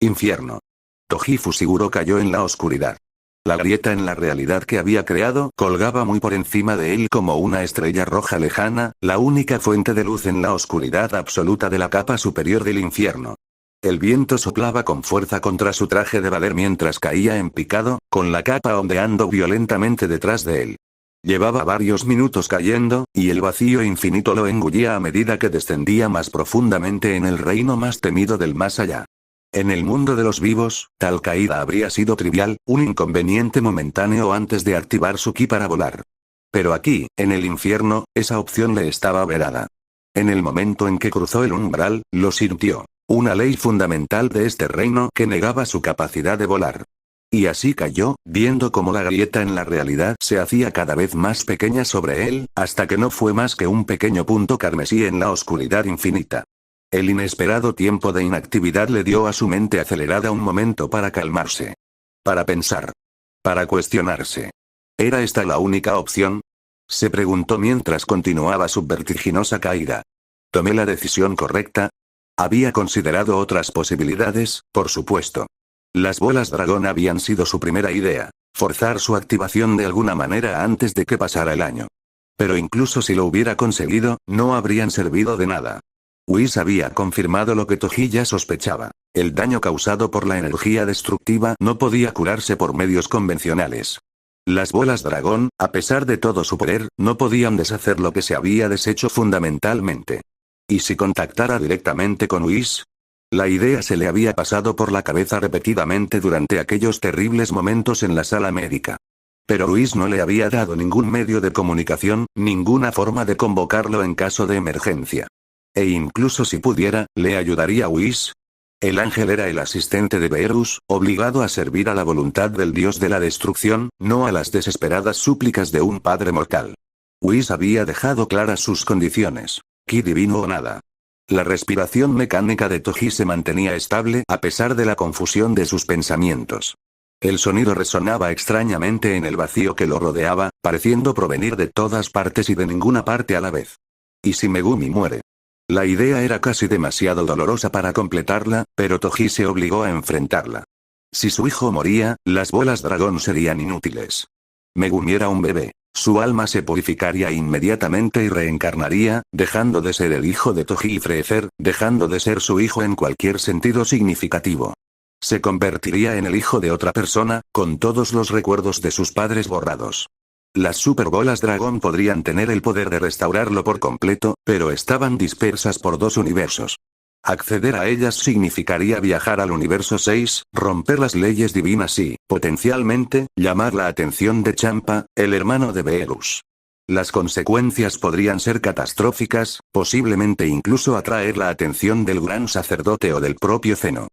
Infierno. Toji Fushiguro cayó en la oscuridad. La grieta en la realidad que había creado colgaba muy por encima de él como una estrella roja lejana, la única fuente de luz en la oscuridad absoluta de la capa superior del infierno. El viento soplaba con fuerza contra su traje de valer mientras caía en picado, con la capa ondeando violentamente detrás de él. Llevaba varios minutos cayendo, y el vacío infinito lo engullía a medida que descendía más profundamente en el reino más temido del más allá. En el mundo de los vivos, tal caída habría sido trivial, un inconveniente momentáneo antes de activar su ki para volar. Pero aquí, en el infierno, esa opción le estaba vedada. En el momento en que cruzó el umbral, lo sintió. Una ley fundamental de este reino que negaba su capacidad de volar. Y así cayó, viendo cómo la grieta en la realidad se hacía cada vez más pequeña sobre él, hasta que no fue más que un pequeño punto carmesí en la oscuridad infinita. El inesperado tiempo de inactividad le dio a su mente acelerada un momento para calmarse. Para pensar. Para cuestionarse. ¿Era esta la única opción? Se preguntó mientras continuaba su vertiginosa caída. ¿Tomé la decisión correcta? Había considerado otras posibilidades, por supuesto. Las bolas dragón habían sido su primera idea, forzar su activación de alguna manera antes de que pasara el año. Pero incluso si lo hubiera conseguido, no habrían servido de nada. Whis había confirmado lo que Toji ya sospechaba. El daño causado por la energía destructiva no podía curarse por medios convencionales. Las bolas dragón, a pesar de todo su poder, no podían deshacer lo que se había deshecho fundamentalmente. ¿Y si contactara directamente con Whis? La idea se le había pasado por la cabeza repetidamente durante aquellos terribles momentos en la sala médica. Pero Whis no le había dado ningún medio de comunicación, ninguna forma de convocarlo en caso de emergencia. E incluso si pudiera, ¿le ayudaría Whis? El ángel era el asistente de Beerus, obligado a servir a la voluntad del dios de la destrucción, no a las desesperadas súplicas de un padre mortal. Whis había dejado claras sus condiciones. Ki divino o nada. La respiración mecánica de Toji se mantenía estable a pesar de la confusión de sus pensamientos. El sonido resonaba extrañamente en el vacío que lo rodeaba, pareciendo provenir de todas partes y de ninguna parte a la vez. ¿Y si Megumi muere? La idea era casi demasiado dolorosa para completarla, pero Toji se obligó a enfrentarla. Si su hijo moría, las bolas dragón serían inútiles. Megumi era un bebé. Su alma se purificaría inmediatamente y reencarnaría, dejando de ser el hijo de Toji y Freezer, dejando de ser su hijo en cualquier sentido significativo. Se convertiría en el hijo de otra persona, con todos los recuerdos de sus padres borrados. Las superbolas dragón podrían tener el poder de restaurarlo por completo, pero estaban dispersas por dos universos. Acceder a ellas significaría viajar al universo 6, romper las leyes divinas y, potencialmente, llamar la atención de Champa, el hermano de Beerus. Las consecuencias podrían ser catastróficas, posiblemente incluso atraer la atención del gran sacerdote o del propio Zeno.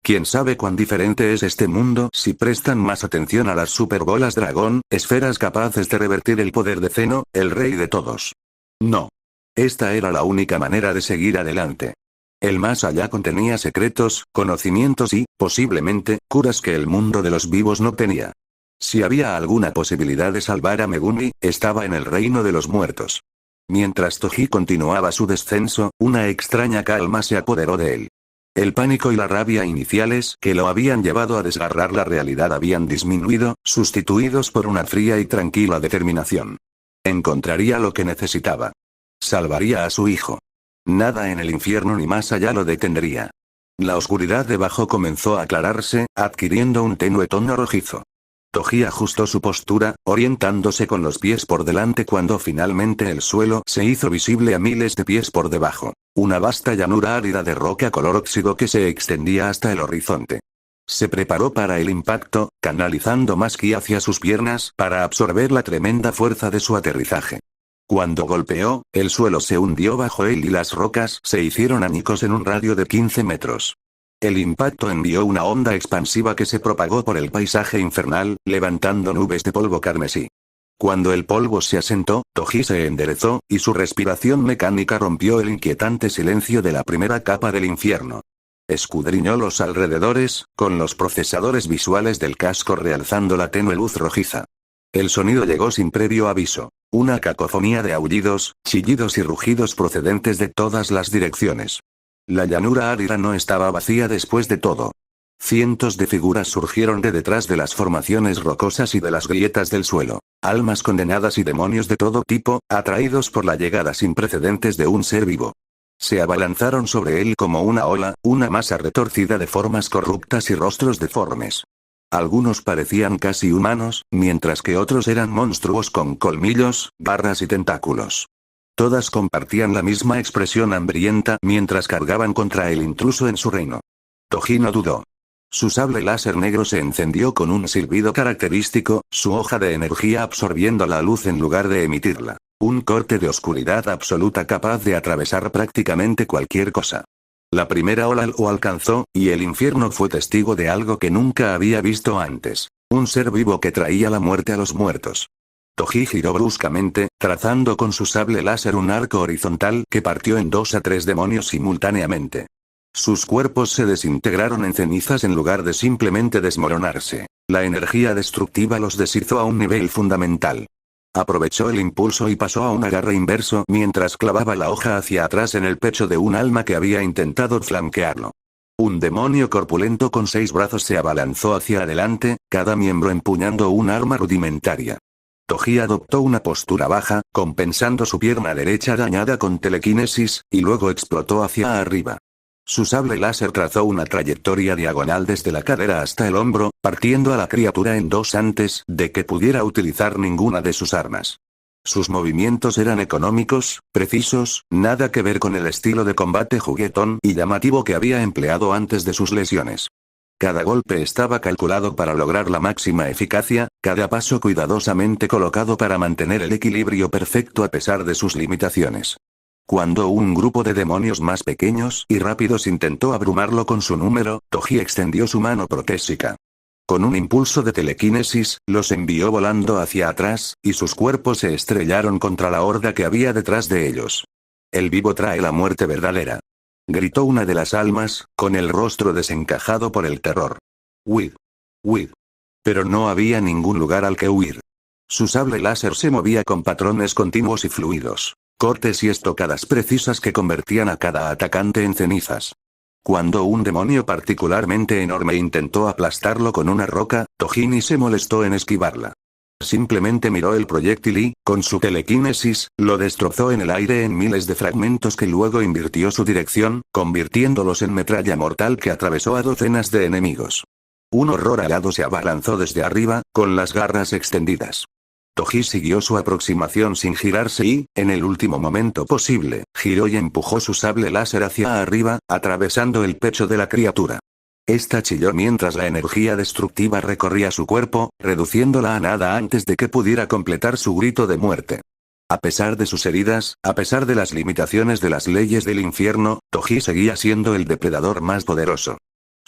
¿Quién sabe cuán diferente es este mundo si prestan más atención a las superbolas dragón, esferas capaces de revertir el poder de Zeno, el rey de todos? No. Esta era la única manera de seguir adelante. El más allá contenía secretos, conocimientos y, posiblemente, curas que el mundo de los vivos no tenía. Si había alguna posibilidad de salvar a Megumi, estaba en el reino de los muertos. Mientras Toji continuaba su descenso, una extraña calma se apoderó de él. El pánico y la rabia iniciales que lo habían llevado a desgarrar la realidad habían disminuido, sustituidos por una fría y tranquila determinación. Encontraría lo que necesitaba. Salvaría a su hijo. Nada en el infierno ni más allá lo detendría. La oscuridad debajo comenzó a aclararse, adquiriendo un tenue tono rojizo. Toji ajustó su postura, orientándose con los pies por delante cuando finalmente el suelo se hizo visible a miles de pies por debajo. Una vasta llanura árida de roca color óxido que se extendía hasta el horizonte. Se preparó para el impacto, canalizando más ki hacia sus piernas para absorber la tremenda fuerza de su aterrizaje. Cuando golpeó, el suelo se hundió bajo él y las rocas se hicieron añicos en un radio de 15 metros. El impacto envió una onda expansiva que se propagó por el paisaje infernal, levantando nubes de polvo carmesí. Cuando el polvo se asentó, Toji se enderezó, y su respiración mecánica rompió el inquietante silencio de la primera capa del infierno. Escudriñó los alrededores, con los procesadores visuales del casco realzando la tenue luz rojiza. El sonido llegó sin previo aviso. Una cacofonía de aullidos, chillidos y rugidos procedentes de todas las direcciones. La llanura árida no estaba vacía después de todo. Cientos de figuras surgieron de detrás de las formaciones rocosas y de las grietas del suelo. Almas condenadas y demonios de todo tipo, atraídos por la llegada sin precedentes de un ser vivo. Se abalanzaron sobre él como una ola, una masa retorcida de formas corruptas y rostros deformes. Algunos parecían casi humanos, mientras que otros eran monstruos con colmillos, garras y tentáculos. Todas compartían la misma expresión hambrienta mientras cargaban contra el intruso en su reino. Toji no dudó. Su sable láser negro se encendió con un silbido característico, su hoja de energía absorbiendo la luz en lugar de emitirla. Un corte de oscuridad absoluta capaz de atravesar prácticamente cualquier cosa. La primera ola lo alcanzó, y el infierno fue testigo de algo que nunca había visto antes. Un ser vivo que traía la muerte a los muertos. Toji giró bruscamente, trazando con su sable láser un arco horizontal que partió en 2 a 3 demonios simultáneamente. Sus cuerpos se desintegraron en cenizas en lugar de simplemente desmoronarse. La energía destructiva los deshizo a un nivel fundamental. Aprovechó el impulso y pasó a un agarre inverso mientras clavaba la hoja hacia atrás en el pecho de un alma que había intentado flanquearlo. Un demonio corpulento con 6 brazos se abalanzó hacia adelante, cada miembro empuñando un arma rudimentaria. Toji adoptó una postura baja, compensando su pierna derecha dañada con telequinesis, y luego explotó hacia arriba. Su sable láser trazó una trayectoria diagonal desde la cadera hasta el hombro, partiendo a la criatura en 2 antes de que pudiera utilizar ninguna de sus armas. Sus movimientos eran económicos, precisos, nada que ver con el estilo de combate juguetón y llamativo que había empleado antes de sus lesiones. Cada golpe estaba calculado para lograr la máxima eficacia, cada paso cuidadosamente colocado para mantener el equilibrio perfecto a pesar de sus limitaciones. Cuando un grupo de demonios más pequeños y rápidos intentó abrumarlo con su número, Toji extendió su mano protésica. Con un impulso de telequinesis, los envió volando hacia atrás, y sus cuerpos se estrellaron contra la horda que había detrás de ellos. El vivo trae la muerte verdadera. Gritó una de las almas, con el rostro desencajado por el terror. Huid. Huid. Pero no había ningún lugar al que huir. Su sable láser se movía con patrones continuos y fluidos. Cortes y estocadas precisas que convertían a cada atacante en cenizas. Cuando un demonio particularmente enorme intentó aplastarlo con una roca, Toji ni se molestó en esquivarla. Simplemente miró el proyectil y, con su telequinesis, lo destrozó en el aire en miles de fragmentos que luego invirtió su dirección, convirtiéndolos en metralla mortal que atravesó a docenas de enemigos. Un horror alado se abalanzó desde arriba, con las garras extendidas. Toji siguió su aproximación sin girarse y, en el último momento posible, giró y empujó su sable láser hacia arriba, atravesando el pecho de la criatura. Esta chilló mientras la energía destructiva recorría su cuerpo, reduciéndola a nada antes de que pudiera completar su grito de muerte. A pesar de sus heridas, a pesar de las limitaciones de las leyes del infierno, Toji seguía siendo el depredador más poderoso.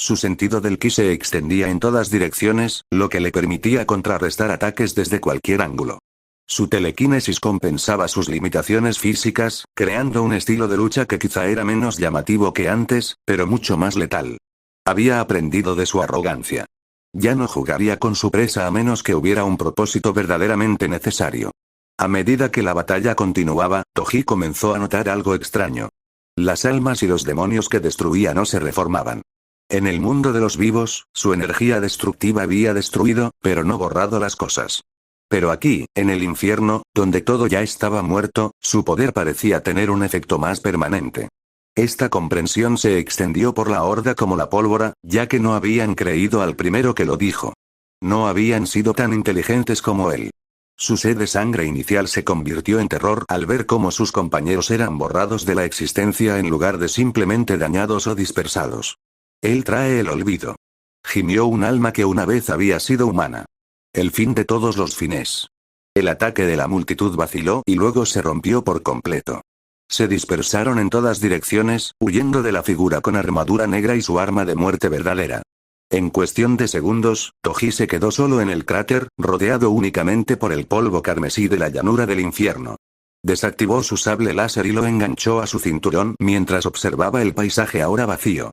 Su sentido del ki se extendía en todas direcciones, lo que le permitía contrarrestar ataques desde cualquier ángulo. Su telequinesis compensaba sus limitaciones físicas, creando un estilo de lucha que quizá era menos llamativo que antes, pero mucho más letal. Había aprendido de su arrogancia. Ya no jugaría con su presa a menos que hubiera un propósito verdaderamente necesario. A medida que la batalla continuaba, Toji comenzó a notar algo extraño. Las almas y los demonios que destruía no se reformaban. En el mundo de los vivos, su energía destructiva había destruido, pero no borrado las cosas. Pero aquí, en el infierno, donde todo ya estaba muerto, su poder parecía tener un efecto más permanente. Esta comprensión se extendió por la horda como la pólvora, ya que no habían creído al primero que lo dijo. No habían sido tan inteligentes como él. Su sed de sangre inicial se convirtió en terror al ver cómo sus compañeros eran borrados de la existencia en lugar de simplemente dañados o dispersados. Él trae el olvido. Gimió un alma que una vez había sido humana. El fin de todos los fines. El ataque de la multitud vaciló y luego se rompió por completo. Se dispersaron en todas direcciones, huyendo de la figura con armadura negra y su arma de muerte verdadera. En cuestión de segundos, Toji se quedó solo en el cráter, rodeado únicamente por el polvo carmesí de la llanura del infierno. Desactivó su sable láser y lo enganchó a su cinturón mientras observaba el paisaje ahora vacío.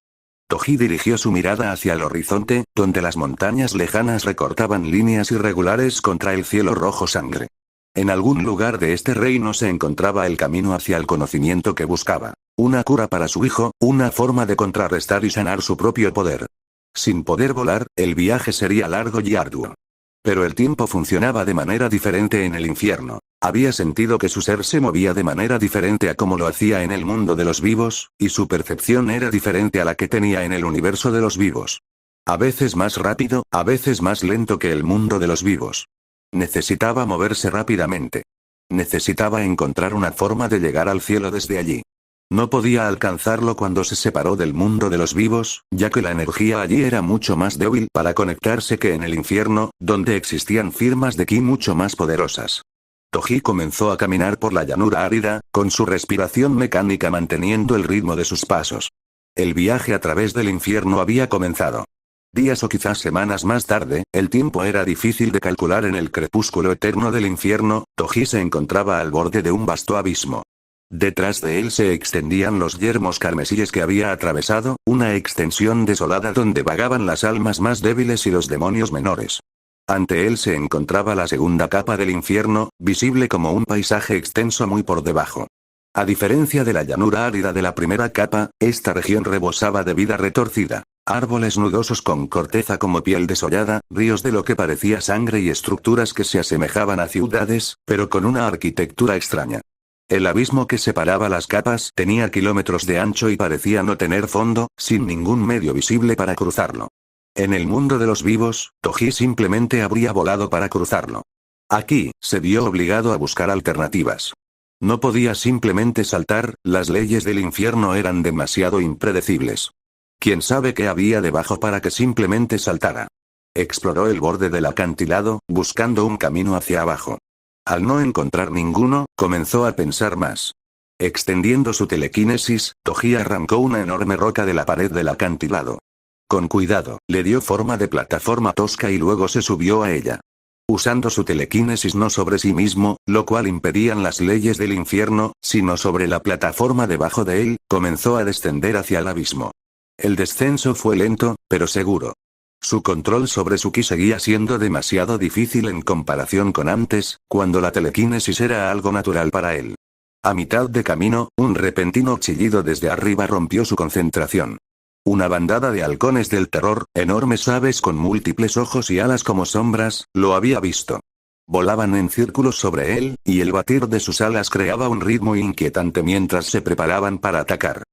Toji dirigió su mirada hacia el horizonte, donde las montañas lejanas recortaban líneas irregulares contra el cielo rojo sangre. En algún lugar de este reino se encontraba el camino hacia el conocimiento que buscaba. Una cura para su hijo, una forma de contrarrestar y sanar su propio poder. Sin poder volar, el viaje sería largo y arduo. Pero el tiempo funcionaba de manera diferente en el infierno. Había sentido que su ser se movía de manera diferente a como lo hacía en el mundo de los vivos, y su percepción era diferente a la que tenía en el universo de los vivos. A veces más rápido, a veces más lento que el mundo de los vivos. Necesitaba moverse rápidamente. Necesitaba encontrar una forma de llegar al cielo desde allí. No podía alcanzarlo cuando se separó del mundo de los vivos, ya que la energía allí era mucho más débil para conectarse que en el infierno, donde existían firmas de ki mucho más poderosas. Toji comenzó a caminar por la llanura árida, con su respiración mecánica manteniendo el ritmo de sus pasos. El viaje a través del infierno había comenzado. Días o quizás semanas más tarde, el tiempo era difícil de calcular en el crepúsculo eterno del infierno. Toji se encontraba al borde de un vasto abismo. Detrás de él se extendían los yermos carmesíes que había atravesado, una extensión desolada donde vagaban las almas más débiles y los demonios menores. Ante él se encontraba la segunda capa del infierno, visible como un paisaje extenso muy por debajo. A diferencia de la llanura árida de la primera capa, esta región rebosaba de vida retorcida. Árboles nudosos con corteza como piel desollada, ríos de lo que parecía sangre y estructuras que se asemejaban a ciudades, pero con una arquitectura extraña. El abismo que separaba las capas tenía kilómetros de ancho y parecía no tener fondo, sin ningún medio visible para cruzarlo. En el mundo de los vivos, Toji simplemente habría volado para cruzarlo. Aquí, se vio obligado a buscar alternativas. No podía simplemente saltar, las leyes del infierno eran demasiado impredecibles. ¿Quién sabe qué había debajo para que simplemente saltara? Exploró el borde del acantilado, buscando un camino hacia abajo. Al no encontrar ninguno, comenzó a pensar más. Extendiendo su telequinesis, Toji arrancó una enorme roca de la pared del acantilado. Con cuidado, le dio forma de plataforma tosca y luego se subió a ella. Usando su telequinesis no sobre sí mismo, lo cual impedían las leyes del infierno, sino sobre la plataforma debajo de él, comenzó a descender hacia el abismo. El descenso fue lento, pero seguro. Su control sobre su ki seguía siendo demasiado difícil en comparación con antes, cuando la telequinesis era algo natural para él. A mitad de camino, un repentino chillido desde arriba rompió su concentración. Una bandada de halcones del terror, enormes aves con múltiples ojos y alas como sombras, lo había visto. Volaban en círculos sobre él, y el batir de sus alas creaba un ritmo inquietante mientras se preparaban para atacar.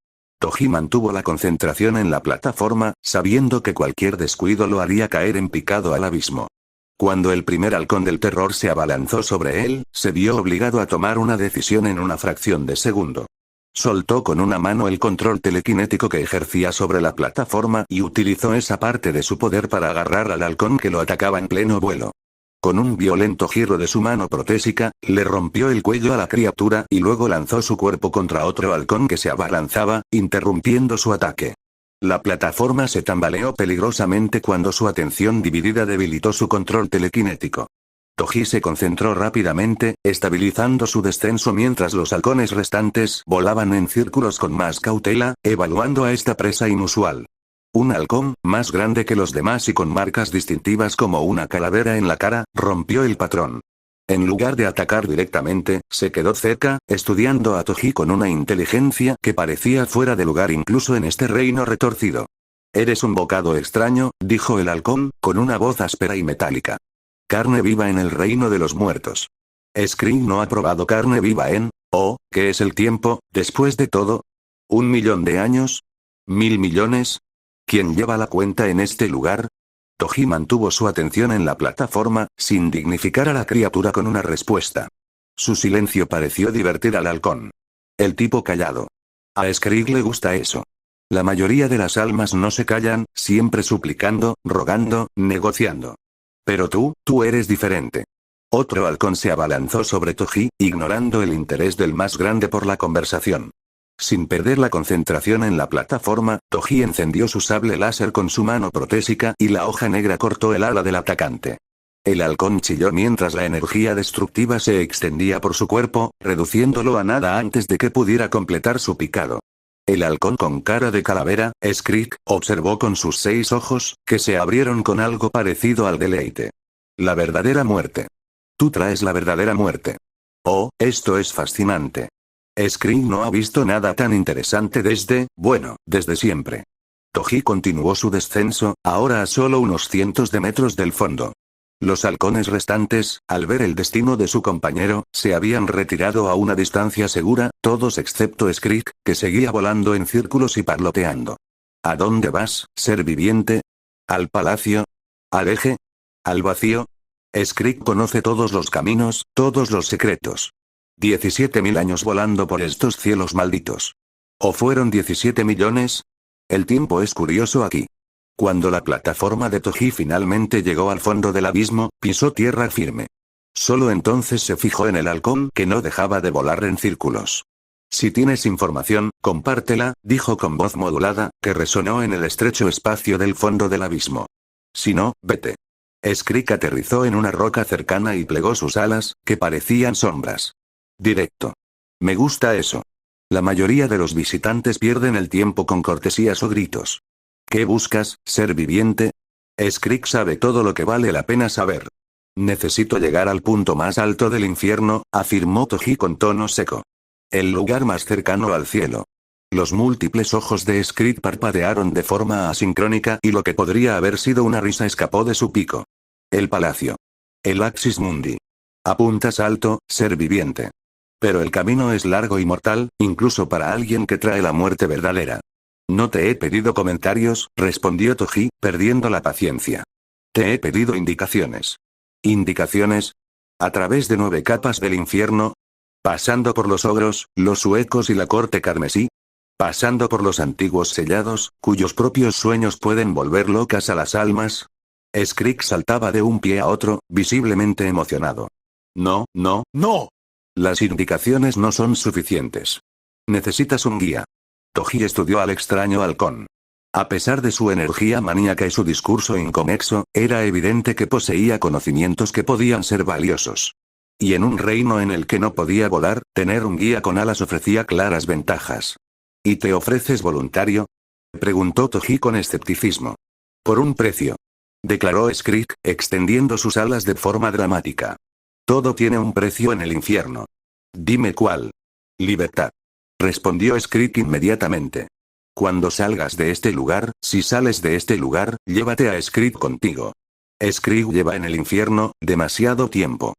Toji mantuvo la concentración en la plataforma, sabiendo que cualquier descuido lo haría caer en picado al abismo. Cuando el primer halcón del terror se abalanzó sobre él, se vio obligado a tomar una decisión en una fracción de segundo. Soltó con una mano el control telequinético que ejercía sobre la plataforma y utilizó esa parte de su poder para agarrar al halcón que lo atacaba en pleno vuelo. Con un violento giro de su mano protésica, le rompió el cuello a la criatura y luego lanzó su cuerpo contra otro halcón que se abalanzaba, interrumpiendo su ataque. La plataforma se tambaleó peligrosamente cuando su atención dividida debilitó su control telequinético. Toji se concentró rápidamente, estabilizando su descenso mientras los halcones restantes volaban en círculos con más cautela, evaluando a esta presa inusual. Un halcón, más grande que los demás y con marcas distintivas como una calavera en la cara, rompió el patrón. En lugar de atacar directamente, se quedó cerca, estudiando a Toji con una inteligencia que parecía fuera de lugar incluso en este reino retorcido. «Eres un bocado extraño», dijo el halcón, con una voz áspera y metálica. «Carne viva en el reino de los muertos. Scream no ha probado carne viva en... Oh, ¿qué es el tiempo, después de todo? ¿1 millón de años? ¿1000 millones? ¿Quién lleva la cuenta en este lugar?» Toji mantuvo su atención en la plataforma, sin dignificar a la criatura con una respuesta. Su silencio pareció divertir al halcón. El tipo callado. A Skrig le gusta eso. La mayoría de las almas no se callan, siempre suplicando, rogando, negociando. Pero tú eres diferente. Otro halcón se abalanzó sobre Toji, ignorando el interés del más grande por la conversación. Sin perder la concentración en la plataforma, Toji encendió su sable láser con su mano protésica y la hoja negra cortó el ala del atacante. El halcón chilló mientras la energía destructiva se extendía por su cuerpo, reduciéndolo a nada antes de que pudiera completar su picado. El halcón con cara de calavera, Skrik, observó con sus 6 ojos, que se abrieron con algo parecido al deleite. La verdadera muerte. Tú traes la verdadera muerte. Oh, esto es fascinante. Skrik no ha visto nada tan interesante desde siempre. Toji continuó su descenso, ahora a solo unos cientos de metros del fondo. Los halcones restantes, al ver el destino de su compañero, se habían retirado a una distancia segura, todos excepto Skrik, que seguía volando en círculos y parloteando. ¿A dónde vas, ser viviente? ¿Al palacio? ¿Al eje? ¿Al vacío? Skrik conoce todos los caminos, todos los secretos. 17.000 años volando por estos cielos malditos. ¿O fueron 17 millones? El tiempo es curioso aquí. Cuando la plataforma de Toji finalmente llegó al fondo del abismo, pisó tierra firme. Solo entonces se fijó en el halcón que no dejaba de volar en círculos. Si tienes información, compártela, dijo con voz modulada, que resonó en el estrecho espacio del fondo del abismo. Si no, vete. Skrik aterrizó en una roca cercana y plegó sus alas, que parecían sombras. Directo. Me gusta eso. La mayoría de los visitantes pierden el tiempo con cortesías o gritos. ¿Qué buscas, ser viviente? Skrik sabe todo lo que vale la pena saber. Necesito llegar al punto más alto del infierno, afirmó Toji con tono seco. El lugar más cercano al cielo. Los múltiples ojos de Skrik parpadearon de forma asincrónica y lo que podría haber sido una risa escapó de su pico. El palacio. El Axis Mundi. Apuntas alto, ser viviente. Pero el camino es largo y mortal, incluso para alguien que trae la muerte verdadera. No te he pedido comentarios, respondió Toji, perdiendo la paciencia. Te he pedido indicaciones. ¿Indicaciones? ¿A través de 9 capas del infierno? ¿Pasando por los ogros, los suecos y la corte carmesí? ¿Pasando por los antiguos sellados, cuyos propios sueños pueden volver locas a las almas? Skrik saltaba de un pie a otro, visiblemente emocionado. No, no, no. Las indicaciones no son suficientes. Necesitas un guía. Toji estudió al extraño halcón. A pesar de su energía maníaca y su discurso inconexo, era evidente que poseía conocimientos que podían ser valiosos. Y en un reino en el que no podía volar, tener un guía con alas ofrecía claras ventajas. ¿Y te ofreces voluntario? Preguntó Toji con escepticismo. Por un precio. Declaró Skrik, extendiendo sus alas de forma dramática. Todo tiene un precio en el infierno. Dime cuál. Libertad. Respondió Skrik inmediatamente. Cuando salgas de este lugar, si sales de este lugar, llévate a Skrik contigo. Skrik lleva en el infierno demasiado tiempo.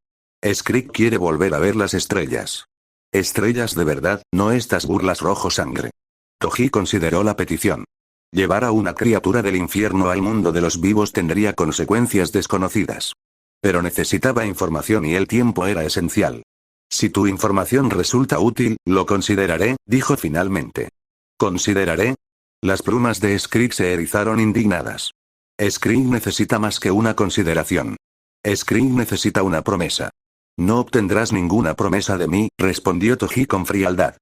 Skrik quiere volver a ver las estrellas. Estrellas de verdad, no estas burlas rojo sangre. Toji consideró la petición. Llevar a una criatura del infierno al mundo de los vivos tendría consecuencias desconocidas. Pero necesitaba información y el tiempo era esencial. Si tu información resulta útil, lo consideraré, dijo finalmente. ¿Consideraré? Las plumas de Skrik se erizaron indignadas. Skrik necesita más que una consideración. Skrik necesita una promesa. No obtendrás ninguna promesa de mí, respondió Toji con frialdad.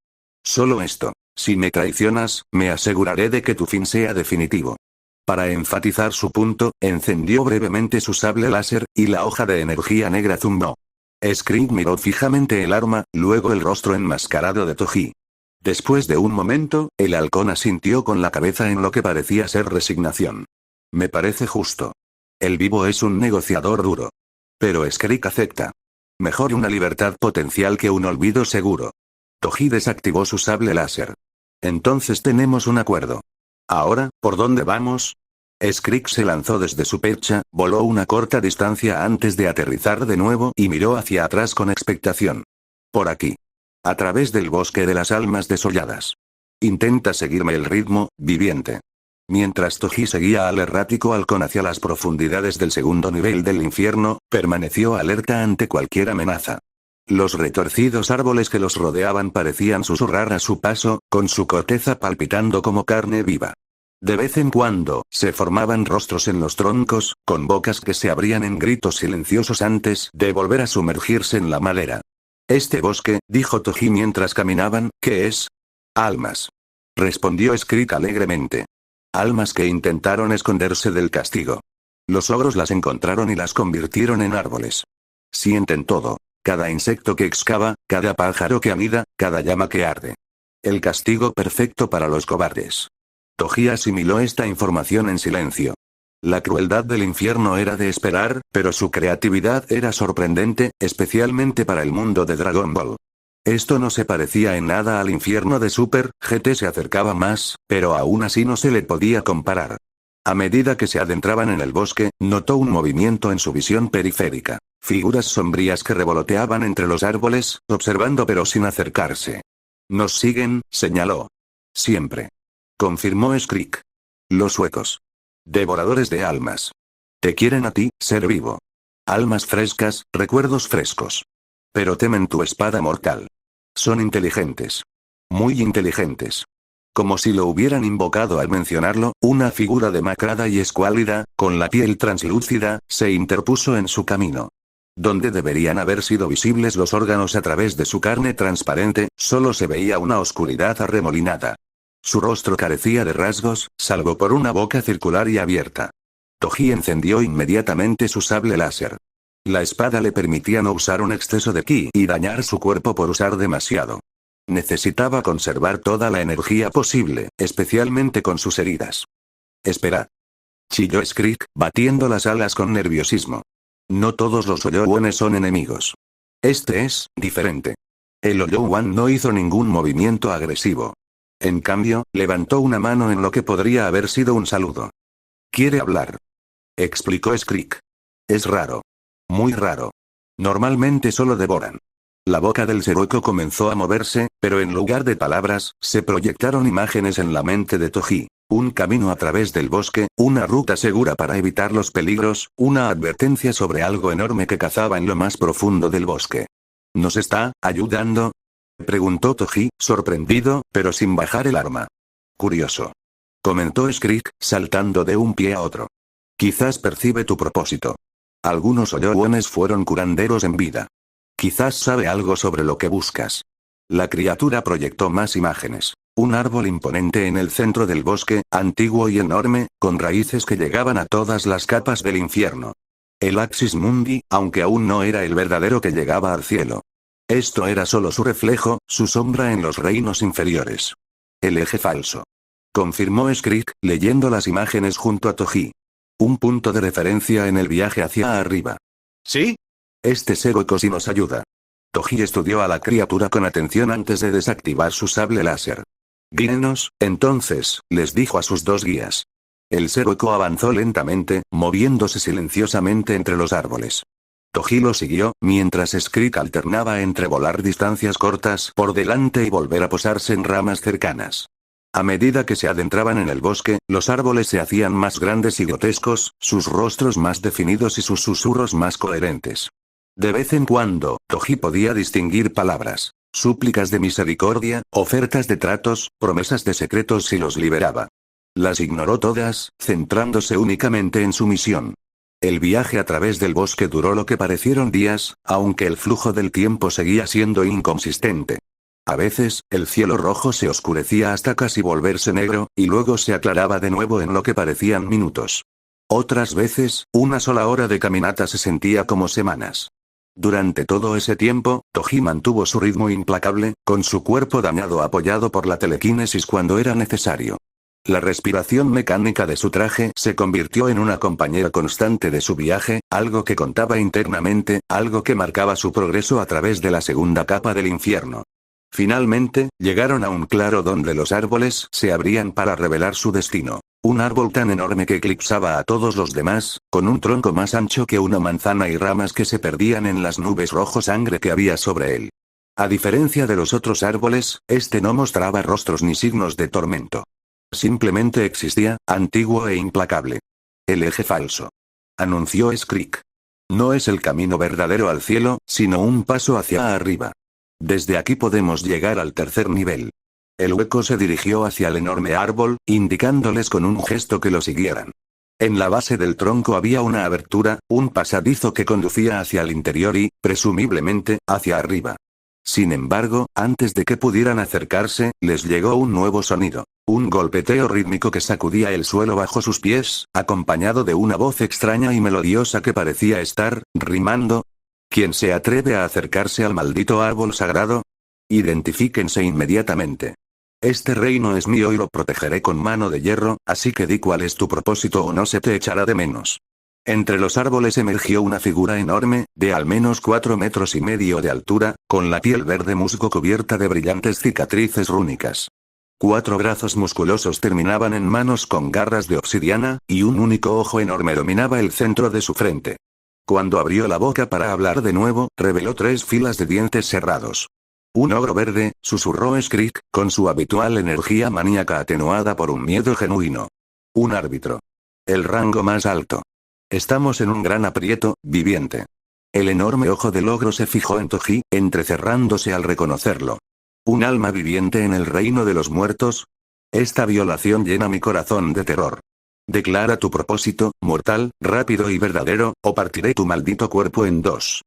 Solo esto. Si me traicionas, me aseguraré de que tu fin sea definitivo. Para enfatizar su punto, encendió brevemente su sable láser, y la hoja de energía negra zumbó. Skrik miró fijamente el arma, luego el rostro enmascarado de Toji. Después de un momento, el halcón asintió con la cabeza en lo que parecía ser resignación. Me parece justo. El vivo es un negociador duro. Pero Skrik acepta. Mejor una libertad potencial que un olvido seguro. Toji desactivó su sable láser. Entonces tenemos un acuerdo. Ahora, ¿por dónde vamos? Skrik se lanzó desde su percha, voló una corta distancia antes de aterrizar de nuevo y miró hacia atrás con expectación. Por aquí. A través del bosque de las almas desolladas. Intenta seguirme el ritmo, viviente. Mientras Toji seguía al errático halcón hacia las profundidades del segundo nivel del infierno, permaneció alerta ante cualquier amenaza. Los retorcidos árboles que los rodeaban parecían susurrar a su paso, con su corteza palpitando como carne viva. De vez en cuando, se formaban rostros en los troncos, con bocas que se abrían en gritos silenciosos antes de volver a sumergirse en la madera. Este bosque, dijo Toji mientras caminaban, ¿qué es? Almas. Respondió Skrik alegremente. Almas que intentaron esconderse del castigo. Los ogros las encontraron y las convirtieron en árboles. Sienten todo. Cada insecto que excava, cada pájaro que anida, cada llama que arde. El castigo perfecto para los cobardes. Toji asimiló esta información en silencio. La crueldad del infierno era de esperar, pero su creatividad era sorprendente, especialmente para el mundo de Dragon Ball. Esto no se parecía en nada al infierno de Super GT, se acercaba más, pero aún así no se le podía comparar. A medida que se adentraban en el bosque, notó un movimiento en su visión periférica. Figuras sombrías que revoloteaban entre los árboles, observando pero sin acercarse. «Nos siguen», señaló. «Siempre», confirmó Skrik. «Los suecos. Devoradores de almas. Te quieren a ti, ser vivo. Almas frescas, recuerdos frescos. Pero temen tu espada mortal. Son inteligentes. Muy inteligentes». Como si lo hubieran invocado al mencionarlo, una figura demacrada y escuálida, con la piel translúcida, se interpuso en su camino. Donde deberían haber sido visibles los órganos a través de su carne transparente, solo se veía una oscuridad arremolinada. Su rostro carecía de rasgos, salvo por una boca circular y abierta. Toji encendió inmediatamente su sable láser. La espada le permitía no usar un exceso de ki y dañar su cuerpo por usar demasiado. Necesitaba conservar toda la energía posible, especialmente con sus heridas. «Espera», chilló Skrik, batiendo las alas con nerviosismo. «No todos los Oyouones son enemigos. Este es diferente». El Oyouwan no hizo ningún movimiento agresivo. En cambio, levantó una mano en lo que podría haber sido un saludo. «Quiere hablar», explicó Skrik. «Es raro. Muy raro. Normalmente solo devoran». La boca del Seroco comenzó a moverse, pero en lugar de palabras, se proyectaron imágenes en la mente de Toji. Un camino a través del bosque, una ruta segura para evitar los peligros, una advertencia sobre algo enorme que cazaba en lo más profundo del bosque. ¿Nos está ayudando?, preguntó Toji, sorprendido, pero sin bajar el arma. «Curioso», comentó Skrik, saltando de un pie a otro. «Quizás percibe tu propósito. Algunos Oyouones fueron curanderos en vida. Quizás sabe algo sobre lo que buscas». La criatura proyectó más imágenes. Un árbol imponente en el centro del bosque, antiguo y enorme, con raíces que llegaban a todas las capas del infierno. El Axis Mundi, aunque aún no era el verdadero que llegaba al cielo. Esto era solo su reflejo, su sombra en los reinos inferiores. «El eje falso», confirmó Skrik, leyendo las imágenes junto a Toji. «Un punto de referencia en el viaje hacia arriba». ¿Sí? «Este Seroco sí nos ayuda». Toji estudió a la criatura con atención antes de desactivar su sable láser. «Guíenos, entonces», les dijo a sus dos guías. El Seroco avanzó lentamente, moviéndose silenciosamente entre los árboles. Toji lo siguió, mientras Skrik alternaba entre volar distancias cortas por delante y volver a posarse en ramas cercanas. A medida que se adentraban en el bosque, los árboles se hacían más grandes y grotescos, sus rostros más definidos y sus susurros más coherentes. De vez en cuando, Toji podía distinguir palabras, súplicas de misericordia, ofertas de tratos, promesas de secretos si los liberaba. Las ignoró todas, centrándose únicamente en su misión. El viaje a través del bosque duró lo que parecieron días, aunque el flujo del tiempo seguía siendo inconsistente. A veces, el cielo rojo se oscurecía hasta casi volverse negro, y luego se aclaraba de nuevo en lo que parecían minutos. Otras veces, una sola hora de caminata se sentía como semanas. Durante todo ese tiempo, Toji mantuvo su ritmo implacable, con su cuerpo dañado apoyado por la telequinesis cuando era necesario. La respiración mecánica de su traje se convirtió en una compañera constante de su viaje, algo que contaba internamente, algo que marcaba su progreso a través de la segunda capa del infierno. Finalmente, llegaron a un claro donde los árboles se abrían para revelar su destino. Un árbol tan enorme que eclipsaba a todos los demás, con un tronco más ancho que una manzana y ramas que se perdían en las nubes rojo sangre que había sobre él. A diferencia de los otros árboles, este no mostraba rostros ni signos de tormento. Simplemente existía, antiguo e implacable. «El eje falso», anunció Skrik. «No es el camino verdadero al cielo, sino un paso hacia arriba. Desde aquí podemos llegar al tercer nivel». El hueco se dirigió hacia el enorme árbol, indicándoles con un gesto que lo siguieran. En la base del tronco había una abertura, un pasadizo que conducía hacia el interior y, presumiblemente, hacia arriba. Sin embargo, antes de que pudieran acercarse, les llegó un nuevo sonido. Un golpeteo rítmico que sacudía el suelo bajo sus pies, acompañado de una voz extraña y melodiosa que parecía estar rimando. ¿Quién se atreve a acercarse al maldito árbol sagrado? Identifíquense inmediatamente. Este reino es mío y lo protegeré con mano de hierro, así que di cuál es tu propósito o no se te echará de menos. Entre los árboles emergió una figura enorme, de al menos 4,5 metros de altura, con la piel verde musgo cubierta de brillantes cicatrices rúnicas. 4 brazos musculosos terminaban en manos con garras de obsidiana, y un único ojo enorme dominaba el centro de su frente. Cuando abrió la boca para hablar de nuevo, reveló 3 filas de dientes cerrados. Un ogro verde, susurró Skrik, con su habitual energía maníaca atenuada por un miedo genuino. Un árbitro. El rango más alto. Estamos en un gran aprieto, viviente. El enorme ojo del ogro se fijó en Toji, entrecerrándose al reconocerlo. ¿Un alma viviente en el reino de los muertos? Esta violación llena mi corazón de terror. Declara tu propósito, mortal, rápido y verdadero, o partiré tu maldito cuerpo en 2.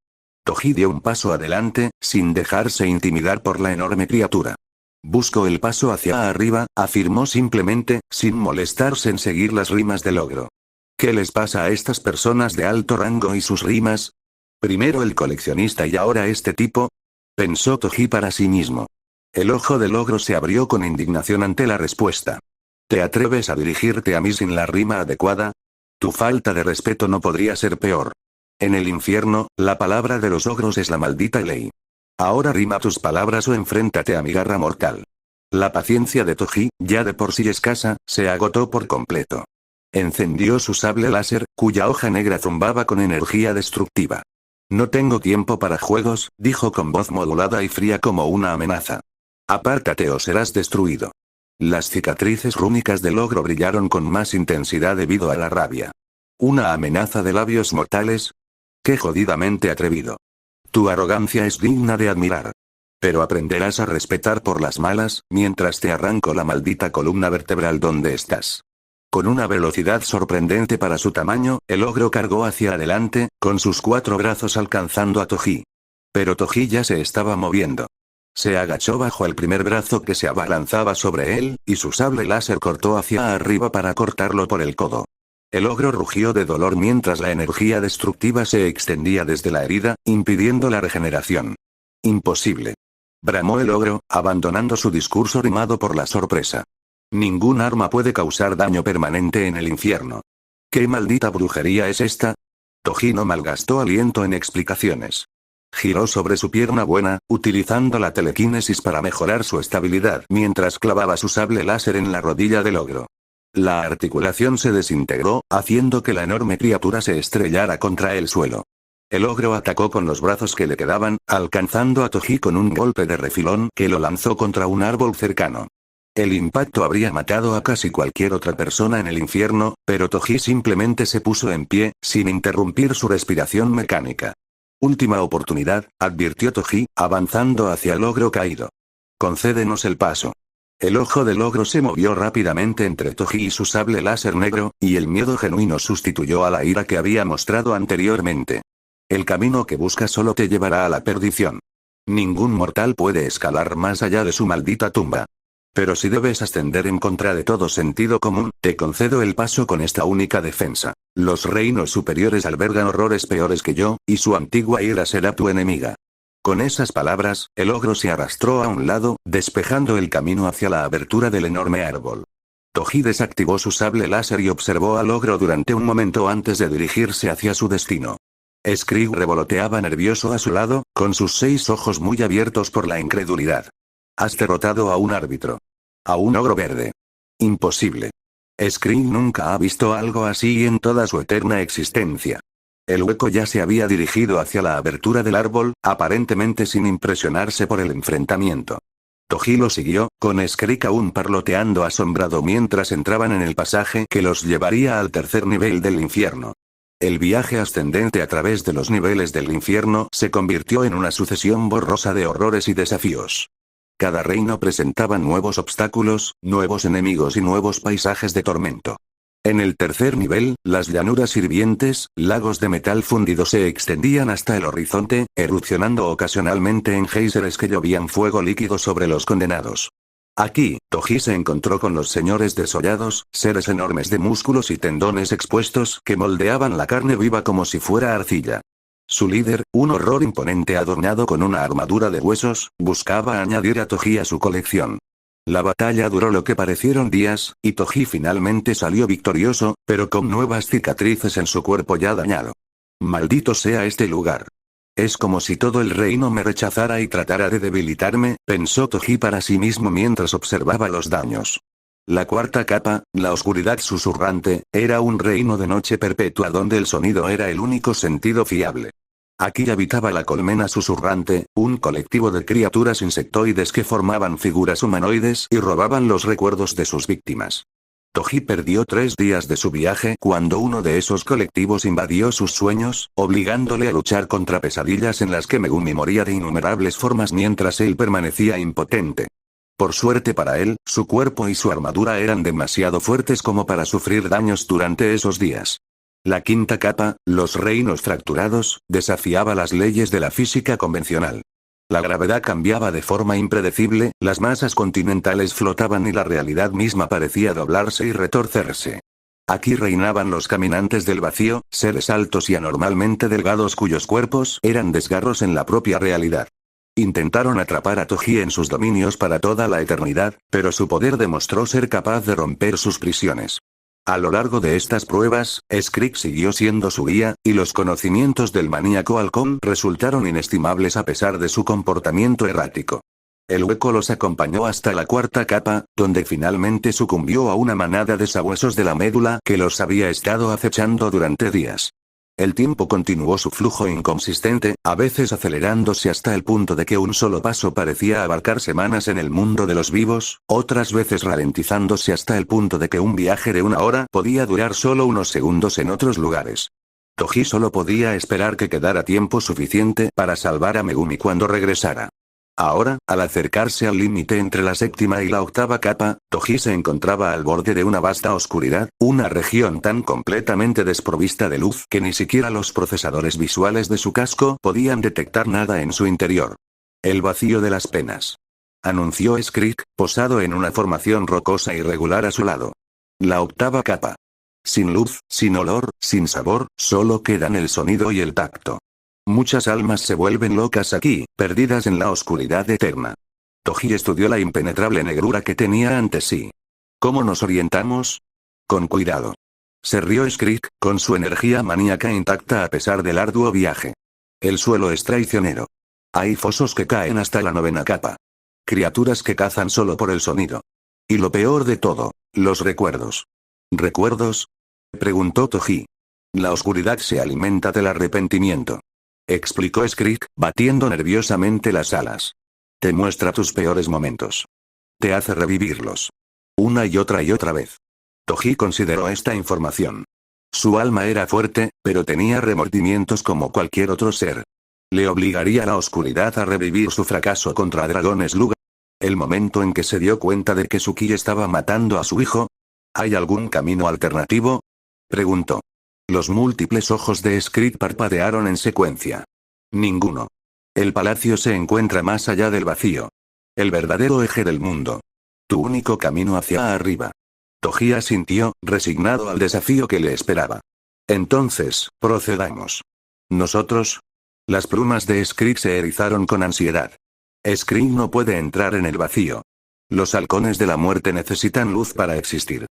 Toji dio un paso adelante, sin dejarse intimidar por la enorme criatura. Busco el paso hacia arriba, afirmó simplemente, sin molestarse en seguir las rimas del ogro. ¿Qué les pasa a estas personas de alto rango y sus rimas? Primero el coleccionista y ahora este tipo. Pensó Toji para sí mismo. El ojo del ogro se abrió con indignación ante la respuesta. ¿Te atreves a dirigirte a mí sin la rima adecuada? Tu falta de respeto no podría ser peor. En el infierno, la palabra de los ogros es la maldita ley. Ahora rima tus palabras o enfréntate a mi garra mortal. La paciencia de Toji, ya de por sí escasa, se agotó por completo. Encendió su sable láser, cuya hoja negra zumbaba con energía destructiva. No tengo tiempo para juegos, dijo con voz modulada y fría como una amenaza. Apártate o serás destruido. Las cicatrices rúnicas del ogro brillaron con más intensidad debido a la rabia. ¿Una amenaza de labios mortales? ¡Qué jodidamente atrevido! Tu arrogancia es digna de admirar. Pero aprenderás a respetar por las malas, mientras te arranco la maldita columna vertebral donde estás. Con una velocidad sorprendente para su tamaño, el ogro cargó hacia adelante, con sus 4 brazos alcanzando a Toji. Pero Toji ya se estaba moviendo. Se agachó bajo el primer brazo que se abalanzaba sobre él, y su sable láser cortó hacia arriba para cortarlo por el codo. El ogro rugió de dolor mientras la energía destructiva se extendía desde la herida, impidiendo la regeneración. Imposible. Bramó el ogro, abandonando su discurso rimado por la sorpresa. Ningún arma puede causar daño permanente en el infierno. ¿Qué maldita brujería es esta? Toji no malgastó aliento en explicaciones. Giró sobre su pierna buena, utilizando la telequinesis para mejorar su estabilidad mientras clavaba su sable láser en la rodilla del ogro. La articulación se desintegró, haciendo que la enorme criatura se estrellara contra el suelo. El ogro atacó con los brazos que le quedaban, alcanzando a Toji con un golpe de refilón que lo lanzó contra un árbol cercano. El impacto habría matado a casi cualquier otra persona en el infierno, pero Toji simplemente se puso en pie, sin interrumpir su respiración mecánica. Última oportunidad, advirtió Toji, avanzando hacia el ogro caído. Concédenos el paso. El ojo del ogro se movió rápidamente entre Toji y su sable láser negro, y el miedo genuino sustituyó a la ira que había mostrado anteriormente. El camino que buscas solo te llevará a la perdición. Ningún mortal puede escalar más allá de su maldita tumba. Pero si debes ascender en contra de todo sentido común, te concedo el paso con esta única defensa. Los reinos superiores albergan horrores peores que yo, y su antigua ira será tu enemiga. Con esas palabras, el ogro se arrastró a un lado, despejando el camino hacia la abertura del enorme árbol. Toji desactivó su sable láser y observó al ogro durante un momento antes de dirigirse hacia su destino. Skrik revoloteaba nervioso a su lado, con sus 6 ojos muy abiertos por la incredulidad. Has derrotado a un árbitro. A un ogro verde. Imposible. Skrik nunca ha visto algo así en toda su eterna existencia. El hueco ya se había dirigido hacia la abertura del árbol, aparentemente sin impresionarse por el enfrentamiento. Toji lo siguió, con Skrik aún parloteando asombrado mientras entraban en el pasaje que los llevaría al tercer nivel del infierno. El viaje ascendente a través de los niveles del infierno se convirtió en una sucesión borrosa de horrores y desafíos. Cada reino presentaba nuevos obstáculos, nuevos enemigos y nuevos paisajes de tormento. En el tercer nivel, las llanuras hirvientes, lagos de metal fundido se extendían hasta el horizonte, erupcionando ocasionalmente en géiseres que llovían fuego líquido sobre los condenados. Aquí, Toji se encontró con los señores desollados, seres enormes de músculos y tendones expuestos que moldeaban la carne viva como si fuera arcilla. Su líder, un horror imponente adornado con una armadura de huesos, buscaba añadir a Toji a su colección. La batalla duró lo que parecieron días, y Toji finalmente salió victorioso, pero con nuevas cicatrices en su cuerpo ya dañado. Maldito sea este lugar. Es como si todo el reino me rechazara y tratara de debilitarme, pensó Toji para sí mismo mientras observaba los daños. La cuarta capa, la oscuridad susurrante, era un reino de noche perpetua donde el sonido era el único sentido fiable. Aquí habitaba la colmena susurrante, un colectivo de criaturas insectoides que formaban figuras humanoides y robaban los recuerdos de sus víctimas. Toji perdió 3 días de su viaje cuando uno de esos colectivos invadió sus sueños, obligándole a luchar contra pesadillas en las que Megumi moría de innumerables formas mientras él permanecía impotente. Por suerte para él, su cuerpo y su armadura eran demasiado fuertes como para sufrir daños durante esos días. La quinta capa, los reinos fracturados, desafiaba las leyes de la física convencional. La gravedad cambiaba de forma impredecible, las masas continentales flotaban y la realidad misma parecía doblarse y retorcerse. Aquí reinaban los caminantes del vacío, seres altos y anormalmente delgados cuyos cuerpos eran desgarros en la propia realidad. Intentaron atrapar a Toji en sus dominios para toda la eternidad, pero su poder demostró ser capaz de romper sus prisiones. A lo largo de estas pruebas, Skrik siguió siendo su guía, y los conocimientos del maníaco halcón resultaron inestimables a pesar de su comportamiento errático. El hueco los acompañó hasta la cuarta capa, donde finalmente sucumbió a una manada de sabuesos de la médula que los había estado acechando durante días. El tiempo continuó su flujo inconsistente, a veces acelerándose hasta el punto de que un solo paso parecía abarcar semanas en el mundo de los vivos, otras veces ralentizándose hasta el punto de que un viaje de 1 hora podía durar solo unos segundos en otros lugares. Toji solo podía esperar que quedara tiempo suficiente para salvar a Megumi cuando regresara. Ahora, al acercarse al límite entre la séptima y la octava capa, Toji se encontraba al borde de una vasta oscuridad, una región tan completamente desprovista de luz que ni siquiera los procesadores visuales de su casco podían detectar nada en su interior. El vacío de las penas. Anunció Skrik, posado en una formación rocosa irregular a su lado. La octava capa. Sin luz, sin olor, sin sabor, solo quedan el sonido y el tacto. Muchas almas se vuelven locas aquí, perdidas en la oscuridad eterna. Toji estudió la impenetrable negrura que tenía ante sí. ¿Cómo nos orientamos? Con cuidado. Se rió Skrik, con su energía maníaca intacta a pesar del arduo viaje. El suelo es traicionero. Hay fosos que caen hasta la 9ª capa. Criaturas que cazan solo por el sonido. Y lo peor de todo, los recuerdos. ¿Recuerdos? Preguntó Toji. La oscuridad se alimenta del arrepentimiento. Explicó Skrik, batiendo nerviosamente las alas. Te muestra tus peores momentos. Te hace revivirlos. Una y otra vez. Toji consideró esta información. Su alma era fuerte, pero tenía remordimientos como cualquier otro ser. ¿Le obligaría la oscuridad a revivir su fracaso contra dragones Luga? El momento en que se dio cuenta de que Suki estaba matando a su hijo. ¿Hay algún camino alternativo? Preguntó. Los múltiples ojos de Skrik parpadearon en secuencia. Ninguno. El palacio se encuentra más allá del vacío. El verdadero eje del mundo. Tu único camino hacia arriba. Toji asintió, resignado al desafío que le esperaba. Entonces, procedamos. ¿Nosotros? Las plumas de Skrik se erizaron con ansiedad. Skrik no puede entrar en el vacío. Los halcones de la muerte necesitan luz para existir.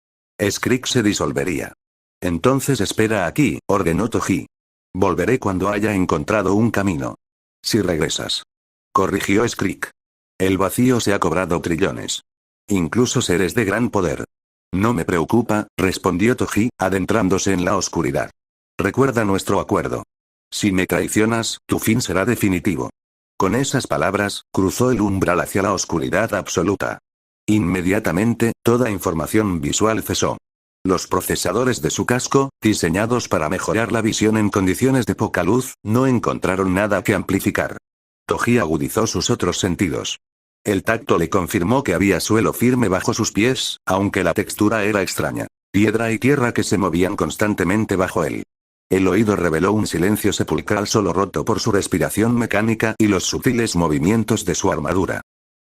Skrik se disolvería. Entonces espera aquí, ordenó Toji. Volveré cuando haya encontrado un camino. Si regresas. Corrigió Skrik. El vacío se ha cobrado trillones. Incluso seres de gran poder. No me preocupa, respondió Toji, adentrándose en la oscuridad. Recuerda nuestro acuerdo. Si me traicionas, tu fin será definitivo. Con esas palabras, cruzó el umbral hacia la oscuridad absoluta. Inmediatamente, toda información visual cesó. Los procesadores de su casco, diseñados para mejorar la visión en condiciones de poca luz, no encontraron nada que amplificar. Toji agudizó sus otros sentidos. El tacto le confirmó que había suelo firme bajo sus pies, aunque la textura era extraña. Piedra y tierra que se movían constantemente bajo él. El oído reveló un silencio sepulcral solo roto por su respiración mecánica y los sutiles movimientos de su armadura.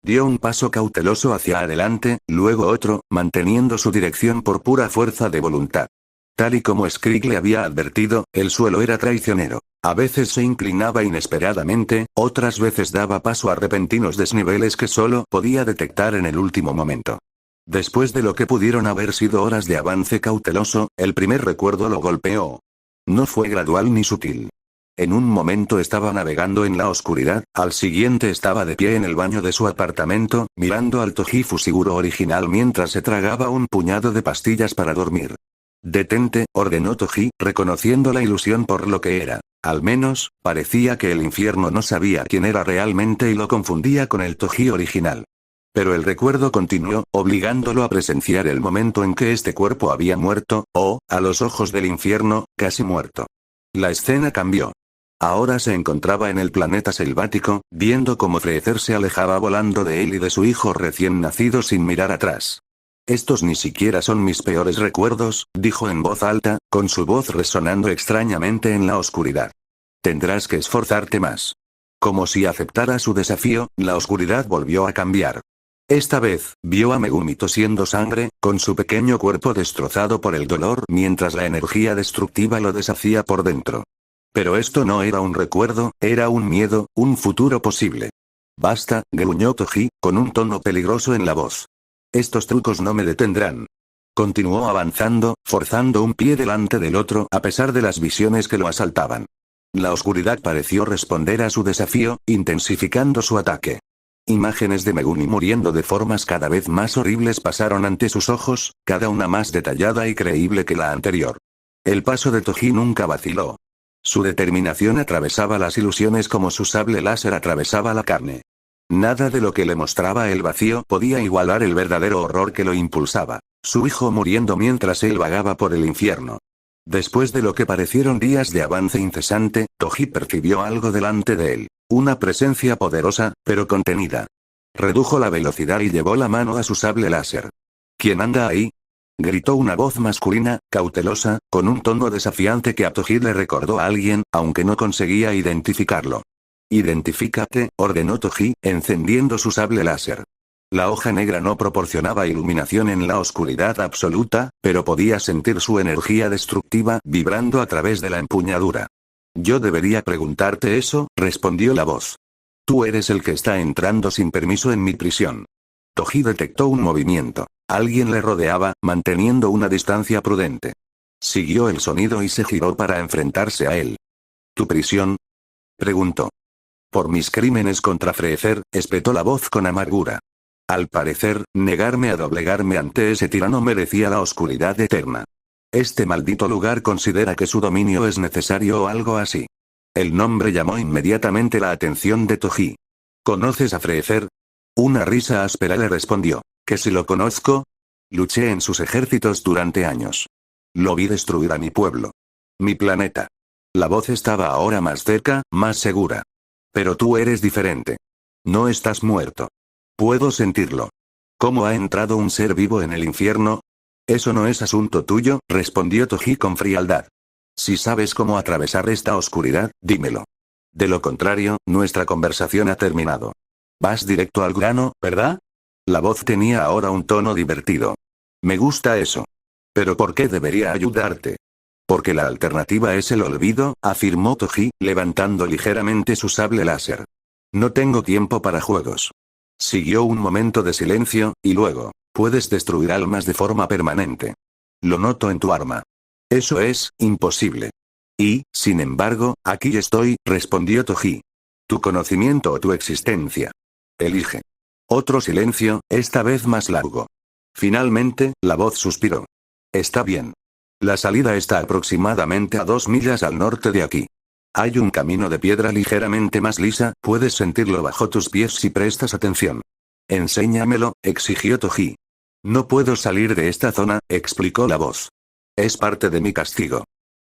Dio un paso cauteloso hacia adelante, luego otro, manteniendo su dirección por pura fuerza de voluntad. Tal y como Skrik le había advertido, el suelo era traicionero. A veces se inclinaba inesperadamente, otras veces daba paso a repentinos desniveles que solo podía detectar en el último momento. Después de lo que pudieron haber sido horas de avance cauteloso, el primer recuerdo lo golpeó. No fue gradual ni sutil. En un momento estaba navegando en la oscuridad, al siguiente estaba de pie en el baño de su apartamento, mirando al Toji Fushiguro original mientras se tragaba un puñado de pastillas para dormir. Detente, ordenó Toji, reconociendo la ilusión por lo que era. Al menos, parecía que el infierno no sabía quién era realmente y lo confundía con el Toji original. Pero el recuerdo continuó, obligándolo a presenciar el momento en que este cuerpo había muerto, o, a los ojos del infierno, casi muerto. La escena cambió. Ahora se encontraba en el planeta selvático, viendo cómo Freezer se alejaba volando de él y de su hijo recién nacido sin mirar atrás. Estos ni siquiera son mis peores recuerdos, dijo en voz alta, con su voz resonando extrañamente en la oscuridad. Tendrás que esforzarte más. Como si aceptara su desafío, la oscuridad volvió a cambiar. Esta vez, vio a Megumi tosiendo sangre, con su pequeño cuerpo destrozado por el dolor mientras la energía destructiva lo deshacía por dentro. Pero esto no era un recuerdo, era un miedo, un futuro posible. Basta, gruñó Toji, con un tono peligroso en la voz. Estos trucos no me detendrán. Continuó avanzando, forzando un pie delante del otro a pesar de las visiones que lo asaltaban. La oscuridad pareció responder a su desafío, intensificando su ataque. Imágenes de Megumi muriendo de formas cada vez más horribles pasaron ante sus ojos, cada una más detallada y creíble que la anterior. El paso de Toji nunca vaciló. Su determinación atravesaba las ilusiones como su sable láser atravesaba la carne. Nada de lo que le mostraba el vacío podía igualar el verdadero horror que lo impulsaba. Su hijo muriendo mientras él vagaba por el infierno. Después de lo que parecieron días de avance incesante, Toji percibió algo delante de él. Una presencia poderosa, pero contenida. Redujo la velocidad y llevó la mano a su sable láser. ¿Quién anda ahí? Gritó una voz masculina, cautelosa, con un tono desafiante que a Toji le recordó a alguien, aunque no conseguía identificarlo. Identifícate, ordenó Toji, encendiendo su sable láser. La hoja negra no proporcionaba iluminación en la oscuridad absoluta, pero podía sentir su energía destructiva vibrando a través de la empuñadura. Yo debería preguntarte eso, respondió la voz. Tú eres el que está entrando sin permiso en mi prisión. Toji detectó un movimiento. Alguien le rodeaba, manteniendo una distancia prudente. Siguió el sonido y se giró para enfrentarse a él. ¿Tu prisión? Preguntó. Por mis crímenes contra Freezer, espetó la voz con amargura. Al parecer, negarme a doblegarme ante ese tirano merecía la oscuridad eterna. Este maldito lugar considera que su dominio es necesario o algo así. El nombre llamó inmediatamente la atención de Toji. ¿Conoces a Freezer? Una risa áspera le respondió. ¿Que si lo conozco? Luché en sus ejércitos durante años. Lo vi destruir a mi pueblo. Mi planeta. La voz estaba ahora más cerca, más segura. Pero tú eres diferente. No estás muerto. Puedo sentirlo. ¿Cómo ha entrado un ser vivo en el infierno? Eso no es asunto tuyo, respondió Toji con frialdad. Si sabes cómo atravesar esta oscuridad, dímelo. De lo contrario, nuestra conversación ha terminado. Vas directo al grano, ¿verdad? La voz tenía ahora un tono divertido. Me gusta eso. ¿Pero por qué debería ayudarte? Porque la alternativa es el olvido, afirmó Toji, levantando ligeramente su sable láser. No tengo tiempo para juegos. Siguió un momento de silencio, y luego, puedes destruir almas de forma permanente. Lo noto en tu arma. Eso es, imposible. Y, sin embargo, aquí estoy, respondió Toji. Tu conocimiento o tu existencia. Elige. Otro silencio, esta vez más largo. Finalmente, la voz suspiró. Está bien. La salida está aproximadamente a 2 millas al norte de aquí. Hay un camino de piedra ligeramente más lisa, puedes sentirlo bajo tus pies si prestas atención. Enséñamelo, exigió Toji. No puedo salir de esta zona, explicó la voz. Es parte de mi castigo.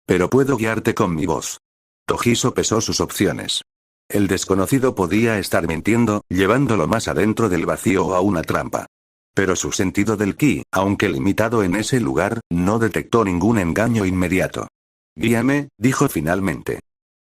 Pero puedo guiarte con mi voz. Toji sopesó sus opciones. El desconocido podía estar mintiendo, llevándolo más adentro del vacío o a una trampa. Pero su sentido del ki, aunque limitado en ese lugar, no detectó ningún engaño inmediato. Guíame, dijo finalmente.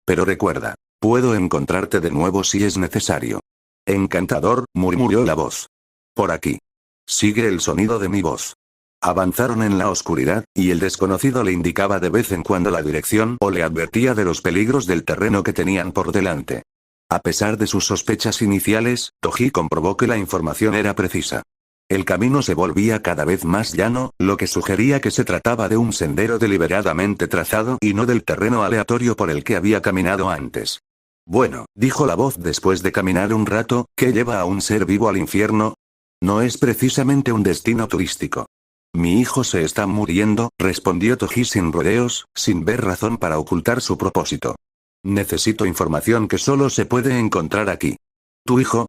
Pero recuerda, puedo encontrarte de nuevo si es necesario. Encantador, murmuró la voz. Por aquí. Sigue el sonido de mi voz. Avanzaron en la oscuridad, y el desconocido le indicaba de vez en cuando la dirección o le advertía de los peligros del terreno que tenían por delante. A pesar de sus sospechas iniciales, Toji comprobó que la información era precisa. El camino se volvía cada vez más llano, lo que sugería que se trataba de un sendero deliberadamente trazado y no del terreno aleatorio por el que había caminado antes. Bueno, dijo la voz después de caminar un rato, ¿qué lleva a un ser vivo al infierno? No es precisamente un destino turístico. Mi hijo se está muriendo, respondió Toji sin rodeos, sin ver razón para ocultar su propósito. Necesito información que solo se puede encontrar aquí. ¿Tu hijo?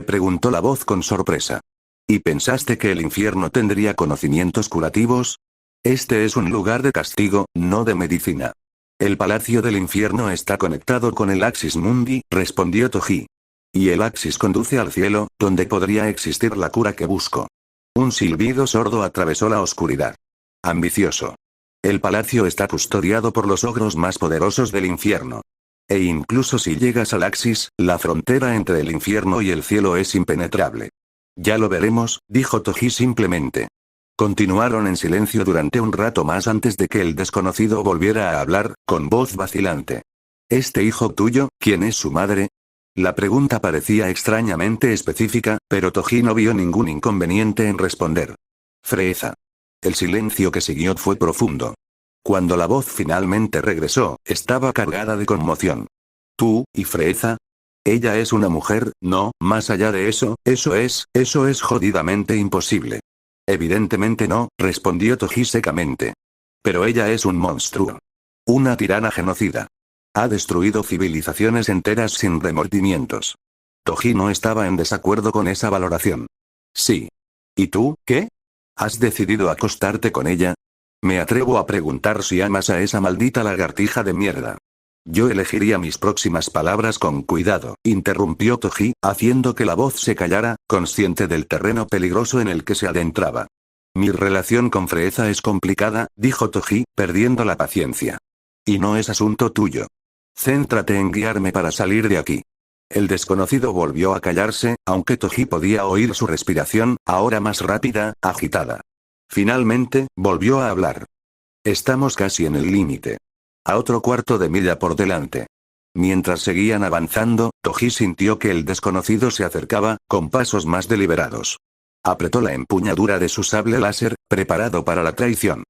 Preguntó la voz con sorpresa. ¿Y pensaste que el infierno tendría conocimientos curativos? Este es un lugar de castigo, no de medicina. El palacio del infierno está conectado con el Axis Mundi, respondió Toji. Y el Axis conduce al cielo, donde podría existir la cura que busco. Un silbido sordo atravesó la oscuridad. Ambicioso. El palacio está custodiado por los ogros más poderosos del infierno. E incluso si llegas al Axis, la frontera entre el infierno y el cielo es impenetrable. Ya lo veremos, dijo Toji simplemente. Continuaron en silencio durante un rato más antes de que el desconocido volviera a hablar, con voz vacilante. ¿Este hijo tuyo, quién es su madre? La pregunta parecía extrañamente específica, pero Toji no vio ningún inconveniente en responder. Freeza. El silencio que siguió fue profundo. Cuando la voz finalmente regresó, estaba cargada de conmoción. ¿Tú, y Freeza? Ella es una mujer, no, más allá de eso es jodidamente imposible. Evidentemente no, respondió Toji secamente. Pero ella es un monstruo. Una tirana genocida. Ha destruido civilizaciones enteras sin remordimientos. Toji no estaba en desacuerdo con esa valoración. Sí. ¿Y tú, qué? ¿Has decidido acostarte con ella? Me atrevo a preguntar si amas a esa maldita lagartija de mierda. Yo elegiría mis próximas palabras con cuidado, interrumpió Toji, haciendo que la voz se callara, consciente del terreno peligroso en el que se adentraba. Mi relación con Freeza es complicada, dijo Toji, perdiendo la paciencia. Y no es asunto tuyo. Céntrate en guiarme para salir de aquí. El desconocido volvió a callarse, aunque Toji podía oír su respiración, ahora más rápida, agitada. Finalmente, volvió a hablar. Estamos casi en el límite. A otro cuarto de milla por delante. Mientras seguían avanzando, Toji sintió que el desconocido se acercaba, con pasos más deliberados. Apretó la empuñadura de su sable láser, preparado para la traición.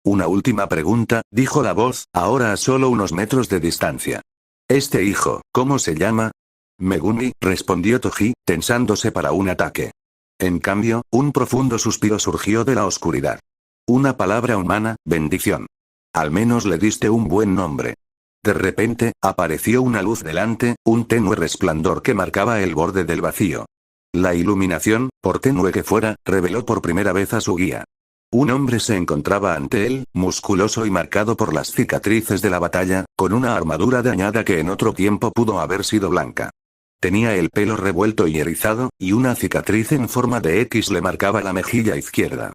Una última pregunta, dijo la voz, ahora a solo unos metros de distancia. ¿Este hijo, cómo se llama? Megumi, respondió Toji, tensándose para un ataque. En cambio, un profundo suspiro surgió de la oscuridad. Una palabra humana, bendición. Al menos le diste un buen nombre. De repente, apareció una luz delante, un tenue resplandor que marcaba el borde del vacío. La iluminación, por tenue que fuera, reveló por primera vez a su guía. Un hombre se encontraba ante él, musculoso y marcado por las cicatrices de la batalla, con una armadura dañada que en otro tiempo pudo haber sido blanca. Tenía el pelo revuelto y erizado, y una cicatriz en forma de X le marcaba la mejilla izquierda.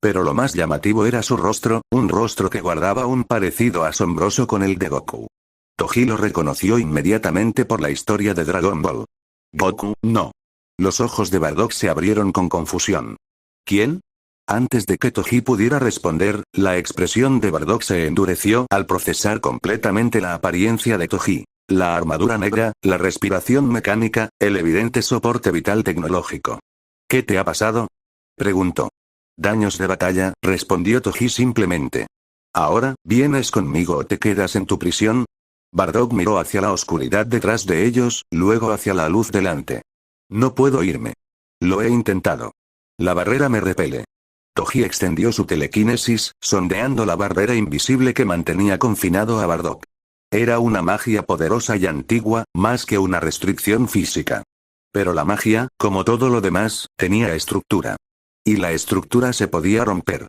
Pero lo más llamativo era su rostro, un rostro que guardaba un parecido asombroso con el de Goku. Toji lo reconoció inmediatamente por la historia de Dragon Ball. Goku, no. Los ojos de Bardock se abrieron con confusión. ¿Quién? Antes de que Toji pudiera responder, la expresión de Bardock se endureció al procesar completamente la apariencia de Toji. La armadura negra, la respiración mecánica, el evidente soporte vital tecnológico. ¿Qué te ha pasado? Preguntó. Daños de batalla, respondió Toji simplemente. ¿Ahora, vienes conmigo o te quedas en tu prisión? Bardock miró hacia la oscuridad detrás de ellos, luego hacia la luz delante. No puedo irme. Lo he intentado. La barrera me repele. Toji extendió su telequinesis, sondeando la barrera invisible que mantenía confinado a Bardock. Era una magia poderosa y antigua, más que una restricción física. Pero la magia, como todo lo demás, tenía estructura. Y la estructura se podía romper.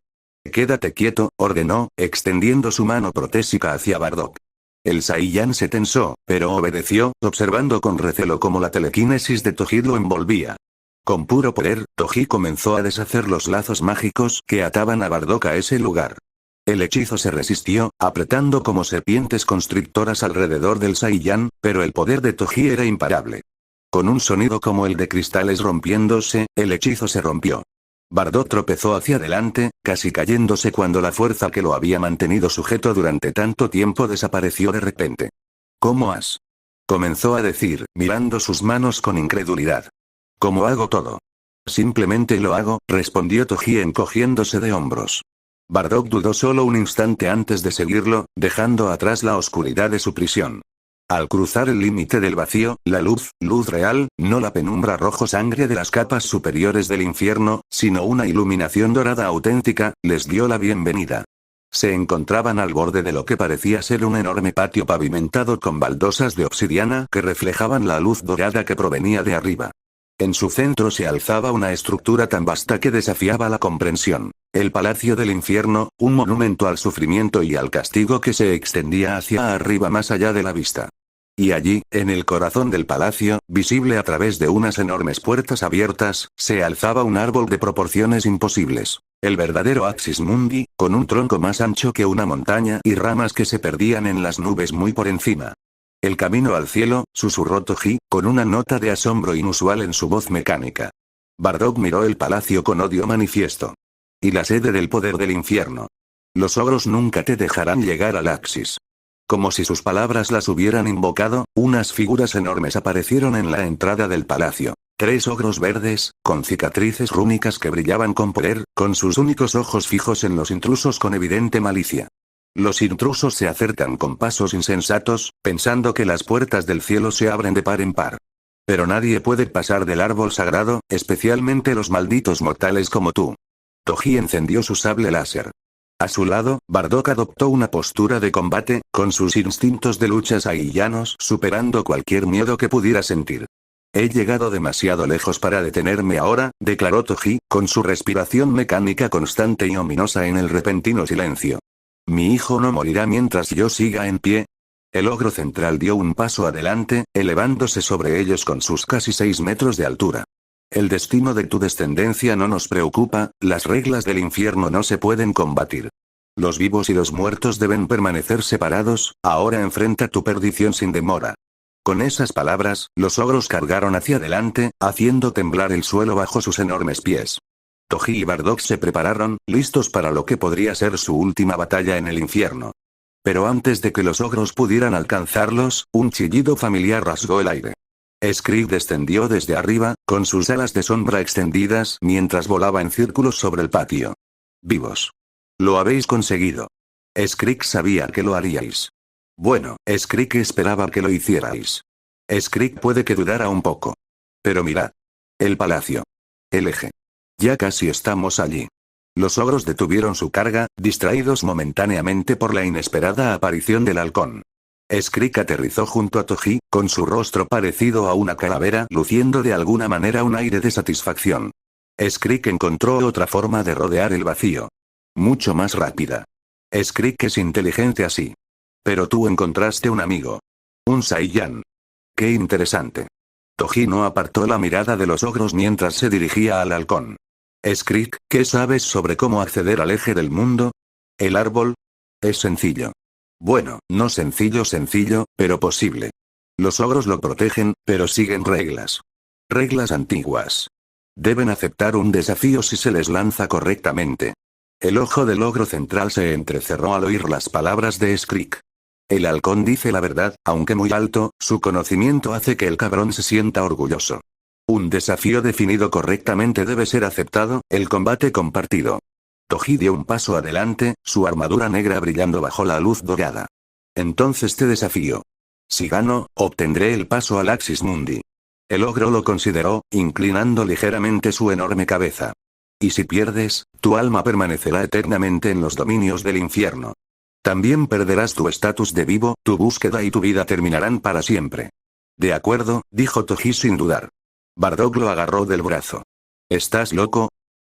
Quédate quieto, ordenó, extendiendo su mano protésica hacia Bardock. El Saiyan se tensó, pero obedeció, observando con recelo cómo la telequinesis de Toji lo envolvía. Con puro poder, Toji comenzó a deshacer los lazos mágicos que ataban a Bardock a ese lugar. El hechizo se resistió, apretando como serpientes constrictoras alrededor del Saiyan, pero el poder de Toji era imparable. Con un sonido como el de cristales rompiéndose, el hechizo se rompió. Bardock tropezó hacia adelante, casi cayéndose cuando la fuerza que lo había mantenido sujeto durante tanto tiempo desapareció de repente. ¿Cómo has? Comenzó a decir, mirando sus manos con incredulidad. ¿Cómo hago todo? Simplemente lo hago, respondió Toji encogiéndose de hombros. Bardock dudó solo un instante antes de seguirlo, dejando atrás la oscuridad de su prisión. Al cruzar el límite del vacío, la luz real, no la penumbra rojo sangre de las capas superiores del infierno, sino una iluminación dorada auténtica, les dio la bienvenida. Se encontraban al borde de lo que parecía ser un enorme patio pavimentado con baldosas de obsidiana que reflejaban la luz dorada que provenía de arriba. En su centro se alzaba una estructura tan vasta que desafiaba la comprensión. El Palacio del Infierno, un monumento al sufrimiento y al castigo que se extendía hacia arriba más allá de la vista. Y allí, en el corazón del palacio, visible a través de unas enormes puertas abiertas, se alzaba un árbol de proporciones imposibles. El verdadero Axis Mundi, con un tronco más ancho que una montaña y ramas que se perdían en las nubes muy por encima. El camino al cielo, susurró Toji, con una nota de asombro inusual en su voz mecánica. Bardock miró el palacio con odio manifiesto. Y la sede del poder del infierno. Los ogros nunca te dejarán llegar al Axis. Como si sus palabras las hubieran invocado, unas figuras enormes aparecieron en la entrada del palacio. 3 ogros verdes, con cicatrices rúnicas que brillaban con poder, con sus únicos ojos fijos en los intrusos con evidente malicia. Los intrusos se acercan con pasos insensatos, pensando que las puertas del cielo se abren de par en par. Pero nadie puede pasar del árbol sagrado, especialmente los malditos mortales como tú. Toji encendió su sable láser. A su lado, Bardock adoptó una postura de combate, con sus instintos de lucha saiyanos superando cualquier miedo que pudiera sentir. He llegado demasiado lejos para detenerme ahora, declaró Toji, con su respiración mecánica constante y ominosa en el repentino silencio. Mi hijo no morirá mientras yo siga en pie. El ogro central dio un paso adelante, elevándose sobre ellos con sus casi 6 metros de altura. El destino de tu descendencia no nos preocupa, las reglas del infierno no se pueden combatir. Los vivos y los muertos deben permanecer separados, ahora enfrenta tu perdición sin demora. Con esas palabras, los ogros cargaron hacia adelante, haciendo temblar el suelo bajo sus enormes pies. Toji y Bardock se prepararon, listos para lo que podría ser su última batalla en el infierno. Pero antes de que los ogros pudieran alcanzarlos, un chillido familiar rasgó el aire. Skrik descendió desde arriba, con sus alas de sombra extendidas, mientras volaba en círculos sobre el patio. Vivos. Lo habéis conseguido. Skrik sabía que lo haríais. Bueno, Skrik esperaba que lo hicierais. Skrik puede que dudara un poco. Pero mirad. El palacio. El eje. Ya casi estamos allí. Los ogros detuvieron su carga, distraídos momentáneamente por la inesperada aparición del halcón. Skrik aterrizó junto a Toji, con su rostro parecido a una calavera, luciendo de alguna manera un aire de satisfacción. Skrik encontró otra forma de rodear el vacío. Mucho más rápida. Skrik es inteligente así. Pero tú encontraste un amigo. Un Saiyan. Qué interesante. Toji no apartó la mirada de los ogros mientras se dirigía al halcón. Skrik, ¿qué sabes sobre cómo acceder al eje del mundo? ¿El árbol? Es sencillo. Bueno, no sencillo, pero posible. Los ogros lo protegen, pero siguen reglas. Reglas antiguas. Deben aceptar un desafío si se les lanza correctamente. El ojo del ogro central se entrecerró al oír las palabras de Skrik. El halcón dice la verdad, aunque muy alto, su conocimiento hace que el cabrón se sienta orgulloso. Un desafío definido correctamente debe ser aceptado, el combate compartido. Toji dio un paso adelante, su armadura negra brillando bajo la luz dorada. Entonces te desafío. Si gano, obtendré el paso al Axis Mundi. El ogro lo consideró, inclinando ligeramente su enorme cabeza. Y si pierdes, tu alma permanecerá eternamente en los dominios del infierno. También perderás tu estatus de vivo, tu búsqueda y tu vida terminarán para siempre. De acuerdo, dijo Toji sin dudar. Bardock lo agarró del brazo. ¿Estás loco?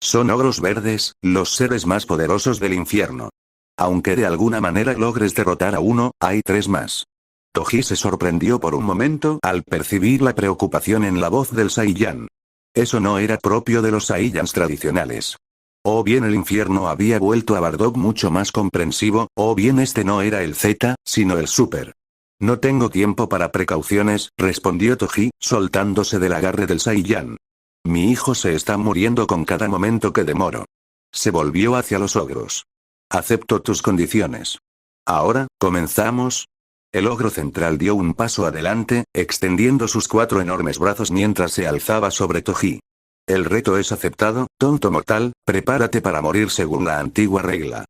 Son ogros verdes, los seres más poderosos del infierno. Aunque de alguna manera logres derrotar a uno, hay 3 más. Toji se sorprendió por un momento al percibir la preocupación en la voz del Saiyan. Eso no era propio de los Saiyans tradicionales. O bien el infierno había vuelto a Bardock mucho más comprensivo, o bien este no era el Z, sino el Super. No tengo tiempo para precauciones, respondió Toji, soltándose del agarre del Saiyan. Mi hijo se está muriendo con cada momento que demoro. Se volvió hacia los ogros. Acepto tus condiciones. Ahora, ¿comenzamos? El ogro central dio un paso adelante, extendiendo sus 4 enormes brazos mientras se alzaba sobre Toji. El reto es aceptado, tonto mortal, prepárate para morir según la antigua regla.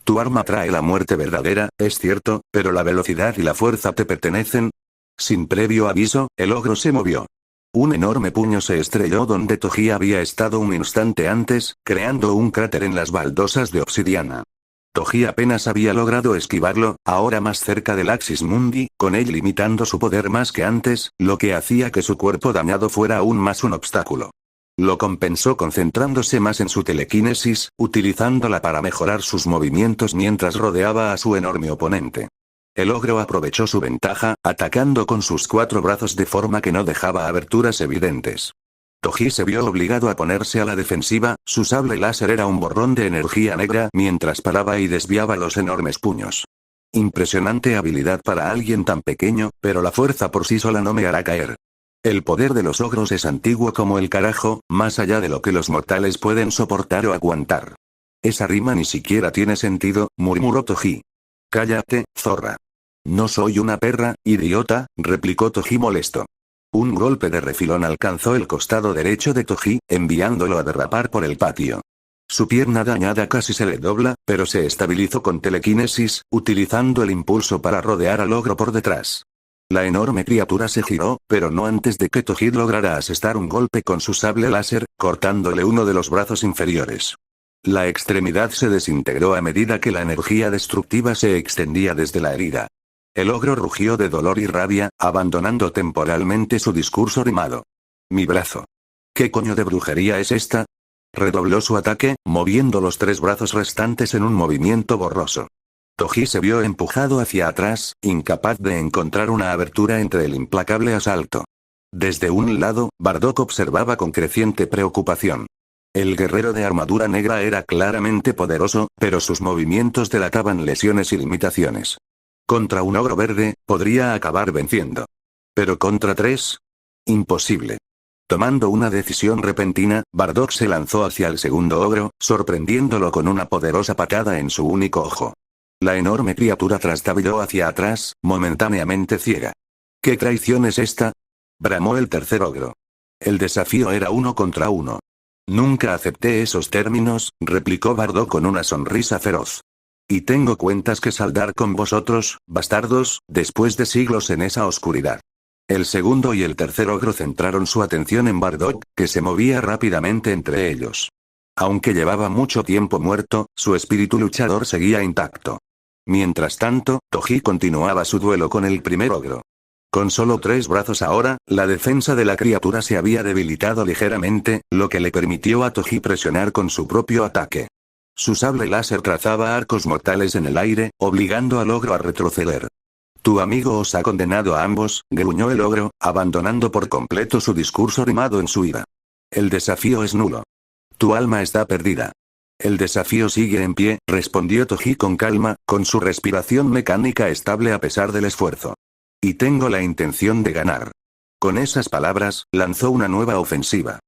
Tu arma trae la muerte verdadera, es cierto, pero la velocidad y la fuerza te pertenecen. Sin previo aviso, el ogro se movió. Un enorme puño se estrelló donde Toji había estado un instante antes, creando un cráter en las baldosas de obsidiana. Toji apenas había logrado esquivarlo, ahora más cerca del Axis Mundi, con él limitando su poder más que antes, lo que hacía que su cuerpo dañado fuera aún más un obstáculo. Lo compensó concentrándose más en su telequinesis, utilizándola para mejorar sus movimientos mientras rodeaba a su enorme oponente. El ogro aprovechó su ventaja, atacando con sus 4 brazos de forma que no dejaba aberturas evidentes. Toji se vio obligado a ponerse a la defensiva, su sable láser era un borrón de energía negra mientras paraba y desviaba los enormes puños. Impresionante habilidad para alguien tan pequeño, pero la fuerza por sí sola no me hará caer. El poder de los ogros es antiguo como el carajo, más allá de lo que los mortales pueden soportar o aguantar. Esa rima ni siquiera tiene sentido, murmuró Toji. Cállate, zorra. No soy una perra, idiota, replicó Toji molesto. Un golpe de refilón alcanzó el costado derecho de Toji, enviándolo a derrapar por el patio. Su pierna dañada casi se le dobla, pero se estabilizó con telequinesis, utilizando el impulso para rodear al ogro por detrás. La enorme criatura se giró, pero no antes de que Toji lograra asestar un golpe con su sable láser, cortándole uno de los brazos inferiores. La extremidad se desintegró a medida que la energía destructiva se extendía desde la herida. El ogro rugió de dolor y rabia, abandonando temporalmente su discurso rimado. Mi brazo. ¿Qué coño de brujería es esta? Redobló su ataque, moviendo los 3 brazos restantes en un movimiento borroso. Toji se vio empujado hacia atrás, incapaz de encontrar una abertura entre el implacable asalto. Desde un lado, Bardock observaba con creciente preocupación. El guerrero de armadura negra era claramente poderoso, pero sus movimientos delataban lesiones y limitaciones. Contra un ogro verde, podría acabar venciendo. Pero contra 3. Imposible. Tomando una decisión repentina, Bardock se lanzó hacia el segundo ogro, sorprendiéndolo con una poderosa patada en su único ojo. La enorme criatura trastabilló hacia atrás, momentáneamente ciega. ¿Qué traición es esta? Bramó el tercer ogro. El desafío era 1 contra 1. Nunca acepté esos términos, replicó Bardock con una sonrisa feroz. Y tengo cuentas que saldar con vosotros, bastardos, después de siglos en esa oscuridad. El segundo y el tercer ogro centraron su atención en Bardock, que se movía rápidamente entre ellos. Aunque llevaba mucho tiempo muerto, su espíritu luchador seguía intacto. Mientras tanto, Toji continuaba su duelo con el primer ogro. Con solo 3 brazos ahora, la defensa de la criatura se había debilitado ligeramente, lo que le permitió a Toji presionar con su propio ataque. Su sable láser trazaba arcos mortales en el aire, obligando al ogro a retroceder. Tu amigo os ha condenado a ambos, gruñó el ogro, abandonando por completo su discurso rimado en su ira. El desafío es nulo. Tu alma está perdida. El desafío sigue en pie, respondió Toji con calma, con su respiración mecánica estable a pesar del esfuerzo. Y tengo la intención de ganar. Con esas palabras, lanzó una nueva ofensiva.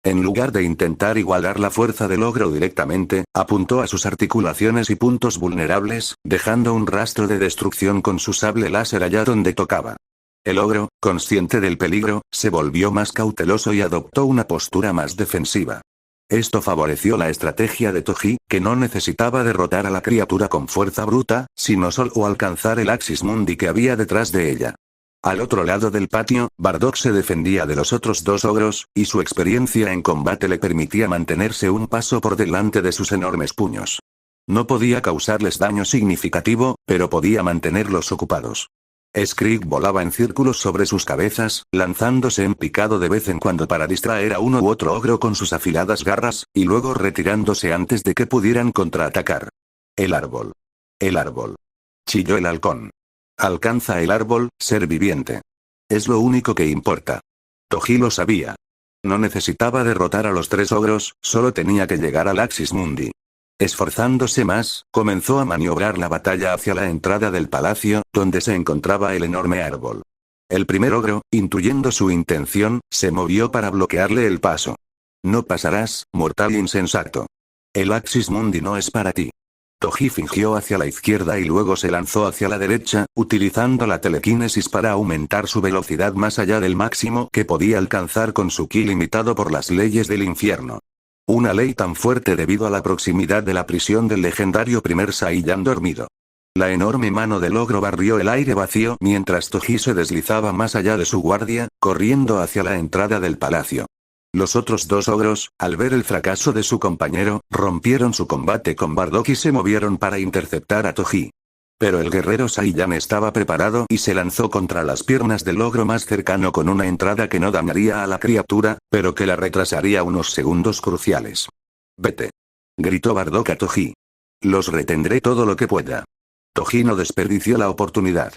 En lugar de intentar igualar la fuerza del ogro directamente, apuntó a sus articulaciones y puntos vulnerables, dejando un rastro de destrucción con su sable láser allá donde tocaba. El ogro, consciente del peligro, se volvió más cauteloso y adoptó una postura más defensiva. Esto favoreció la estrategia de Toji, que no necesitaba derrotar a la criatura con fuerza bruta, sino solo alcanzar el Axis Mundi que había detrás de ella. Al otro lado del patio, Bardock se defendía de los otros 2 ogros, y su experiencia en combate le permitía mantenerse un paso por delante de sus enormes puños. No podía causarles daño significativo, pero podía mantenerlos ocupados. Skrik volaba en círculos sobre sus cabezas, lanzándose en picado de vez en cuando para distraer a uno u otro ogro con sus afiladas garras, y luego retirándose antes de que pudieran contraatacar. El árbol. El árbol. Chilló el halcón. Alcanza el árbol, ser viviente. Es lo único que importa. Toji lo sabía. No necesitaba derrotar a los 3 ogros, solo tenía que llegar al Axis Mundi. Esforzándose más, comenzó a maniobrar la batalla hacia la entrada del palacio, donde se encontraba el enorme árbol. El primer ogro, intuyendo su intención, se movió para bloquearle el paso. No pasarás, mortal insensato. El Axis Mundi no es para ti. Toji fingió hacia la izquierda y luego se lanzó hacia la derecha, utilizando la telequinesis para aumentar su velocidad más allá del máximo que podía alcanzar con su ki limitado por las leyes del infierno. Una ley tan fuerte debido a la proximidad de la prisión del legendario primer Saiyan dormido. La enorme mano del ogro barrió el aire vacío mientras Toji se deslizaba más allá de su guardia, corriendo hacia la entrada del palacio. Los otros dos ogros, al ver el fracaso de su compañero, rompieron su combate con Bardock y se movieron para interceptar a Toji. Pero el guerrero Saiyan estaba preparado y se lanzó contra las piernas del ogro más cercano con una entrada que no dañaría a la criatura, pero que la retrasaría unos segundos cruciales. «Vete», gritó Bardock a Toji. «Los retendré todo lo que pueda». Toji no desperdició la oportunidad.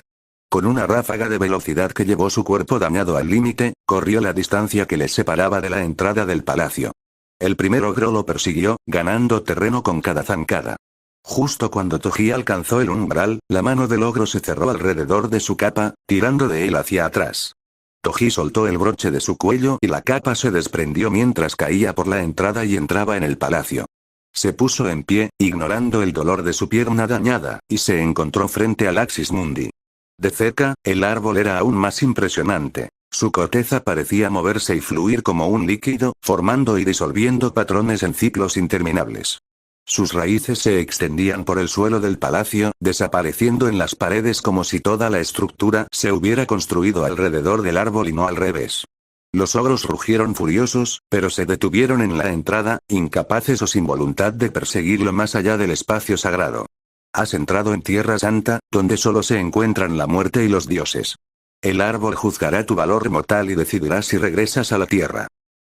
Con una ráfaga de velocidad que llevó su cuerpo dañado al límite, corrió la distancia que les separaba de la entrada del palacio. El primer ogro lo persiguió, ganando terreno con cada zancada. Justo cuando Toji alcanzó el umbral, la mano del ogro se cerró alrededor de su capa, tirando de él hacia atrás. Toji soltó el broche de su cuello y la capa se desprendió mientras caía por la entrada y entraba en el palacio. Se puso en pie, ignorando el dolor de su pierna dañada, y se encontró frente al Axis Mundi. De cerca, el árbol era aún más impresionante. Su corteza parecía moverse y fluir como un líquido, formando y disolviendo patrones en ciclos interminables. Sus raíces se extendían por el suelo del palacio, desapareciendo en las paredes como si toda la estructura se hubiera construido alrededor del árbol y no al revés. Los ogros rugieron furiosos, pero se detuvieron en la entrada, incapaces o sin voluntad de perseguirlo más allá del espacio sagrado. Has entrado en Tierra Santa, donde solo se encuentran la muerte y los dioses. El árbol juzgará tu valor mortal y decidirá si regresas a la Tierra.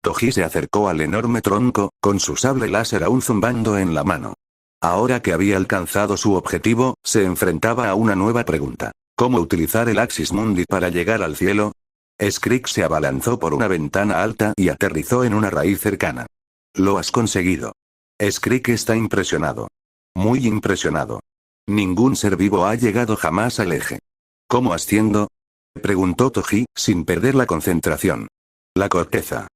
Toji se acercó al enorme tronco, con su sable láser aún zumbando en la mano. Ahora que había alcanzado su objetivo, se enfrentaba a una nueva pregunta. ¿Cómo utilizar el Axis Mundi para llegar al cielo? Skrik se abalanzó por una ventana alta y aterrizó en una raíz cercana. Lo has conseguido. Skrik está impresionado. Muy impresionado. Ningún ser vivo ha llegado jamás al eje. ¿Cómo asciendo? Preguntó Toji, sin perder la concentración. La corteza.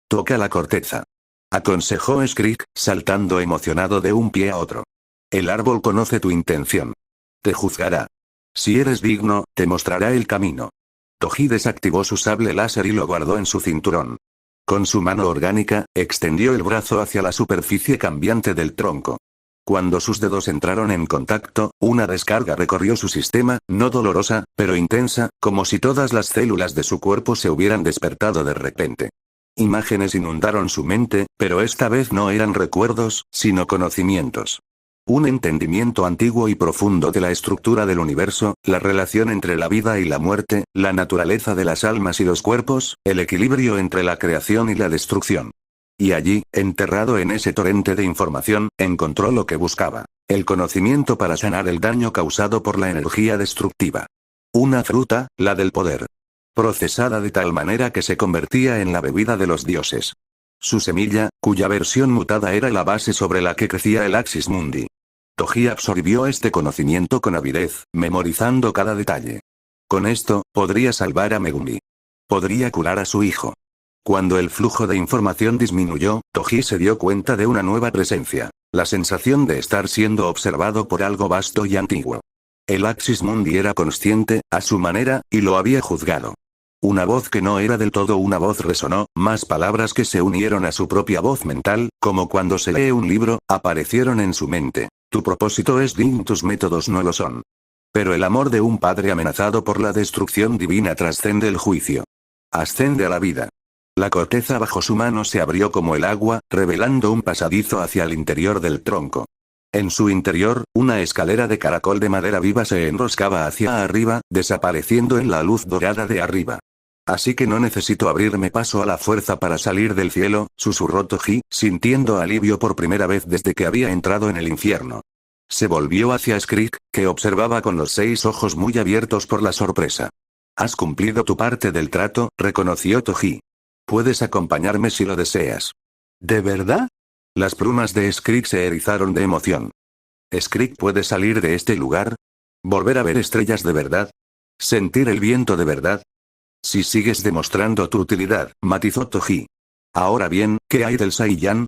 Toca la corteza. Aconsejó Skrik, saltando emocionado de un pie a otro. El árbol conoce tu intención. Te juzgará. Si eres digno, te mostrará el camino. Toji desactivó su sable láser y lo guardó en su cinturón. Con su mano orgánica, extendió el brazo hacia la superficie cambiante del tronco. Cuando sus dedos entraron en contacto, una descarga recorrió su sistema, no dolorosa, pero intensa, como si todas las células de su cuerpo se hubieran despertado de repente. Imágenes inundaron su mente, pero esta vez no eran recuerdos, sino conocimientos. Un entendimiento antiguo y profundo de la estructura del universo, la relación entre la vida y la muerte, la naturaleza de las almas y los cuerpos, el equilibrio entre la creación y la destrucción. Y allí, enterrado en ese torrente de información, encontró lo que buscaba. El conocimiento para sanar el daño causado por la energía destructiva. Una fruta, la del poder. Procesada de tal manera que se convertía en la bebida de los dioses. Su semilla, cuya versión mutada era la base sobre la que crecía el Axis Mundi. Toji absorbió este conocimiento con avidez, memorizando cada detalle. Con esto, podría salvar a Megumi. Podría curar a su hijo. Cuando el flujo de información disminuyó, Toji se dio cuenta de una nueva presencia. La sensación de estar siendo observado por algo vasto y antiguo. El Axis Mundi era consciente, a su manera, y lo había juzgado. Una voz que no era del todo una voz resonó, más palabras que se unieron a su propia voz mental, como cuando se lee un libro, aparecieron en su mente. Tu propósito es digno, tus métodos no lo son. Pero el amor de un padre amenazado por la destrucción divina trascende el juicio. Ascende a la vida. La corteza bajo su mano se abrió como el agua, revelando un pasadizo hacia el interior del tronco. En su interior, una escalera de caracol de madera viva se enroscaba hacia arriba, desapareciendo en la luz dorada de arriba. Así que no necesito abrirme paso a la fuerza para salir del cielo, susurró Toji, sintiendo alivio por primera vez desde que había entrado en el infierno. Se volvió hacia Skrik, que observaba con los 6 ojos muy abiertos por la sorpresa. Has cumplido tu parte del trato, reconoció Toji. Puedes acompañarme si lo deseas. ¿De verdad? Las plumas de Skrik se erizaron de emoción. ¿Skrik puede salir de este lugar? ¿Volver a ver estrellas de verdad? ¿Sentir el viento de verdad? Si sigues demostrando tu utilidad, matizó Toji. Ahora bien, ¿qué hay del Saiyan?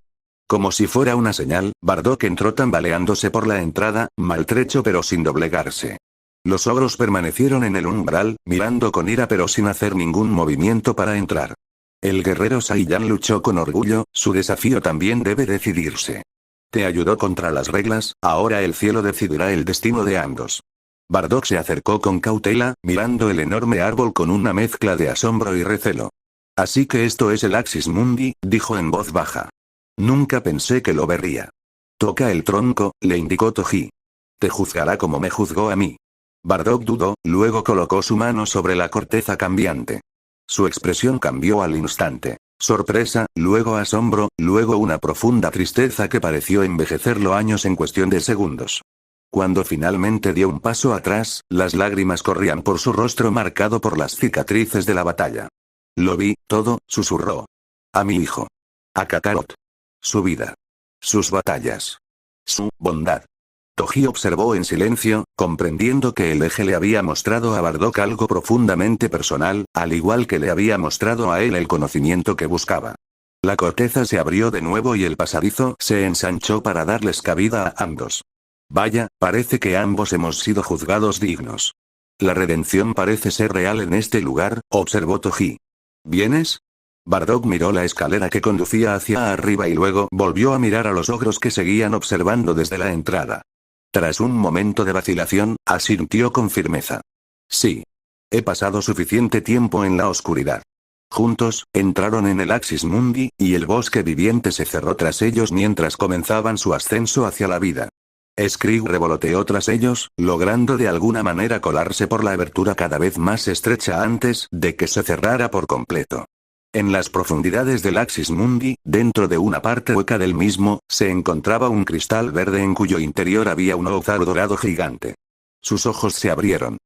Como si fuera una señal, Bardock entró tambaleándose por la entrada, maltrecho pero sin doblegarse. Los ogros permanecieron en el umbral, mirando con ira pero sin hacer ningún movimiento para entrar. El guerrero Saiyan luchó con orgullo, su desafío también debe decidirse. Te ayudó contra las reglas, ahora el cielo decidirá el destino de ambos. Bardock se acercó con cautela, mirando el enorme árbol con una mezcla de asombro y recelo. Así que esto es el Axis Mundi, dijo en voz baja. Nunca pensé que lo vería. Toca el tronco, le indicó Toji. Te juzgará como me juzgó a mí. Bardock dudó, luego colocó su mano sobre la corteza cambiante. Su expresión cambió al instante. Sorpresa, luego asombro, luego una profunda tristeza que pareció envejecerlo años en cuestión de segundos. Cuando finalmente dio un paso atrás, las lágrimas corrían por su rostro marcado por las cicatrices de la batalla. Lo vi, todo, susurró. A mi hijo. A Kakarot. Su vida. Sus batallas. Su bondad. Toji observó en silencio, comprendiendo que el eje le había mostrado a Bardock algo profundamente personal, al igual que le había mostrado a él el conocimiento que buscaba. La corteza se abrió de nuevo y el pasadizo se ensanchó para darles cabida a ambos. Vaya, parece que ambos hemos sido juzgados dignos. La redención parece ser real en este lugar, observó Toji. ¿Vienes? Bardock miró la escalera que conducía hacia arriba y luego volvió a mirar a los ogros que seguían observando desde la entrada. Tras un momento de vacilación, asintió con firmeza. Sí. He pasado suficiente tiempo en la oscuridad. Juntos, entraron en el Axis Mundi, y el bosque viviente se cerró tras ellos mientras comenzaban su ascenso hacia la vida. Skrig revoloteó tras ellos, logrando de alguna manera colarse por la abertura cada vez más estrecha antes de que se cerrara por completo. En las profundidades del Axis Mundi, dentro de una parte hueca del mismo, se encontraba un cristal verde en cuyo interior había un ózaro dorado gigante. Sus ojos se abrieron.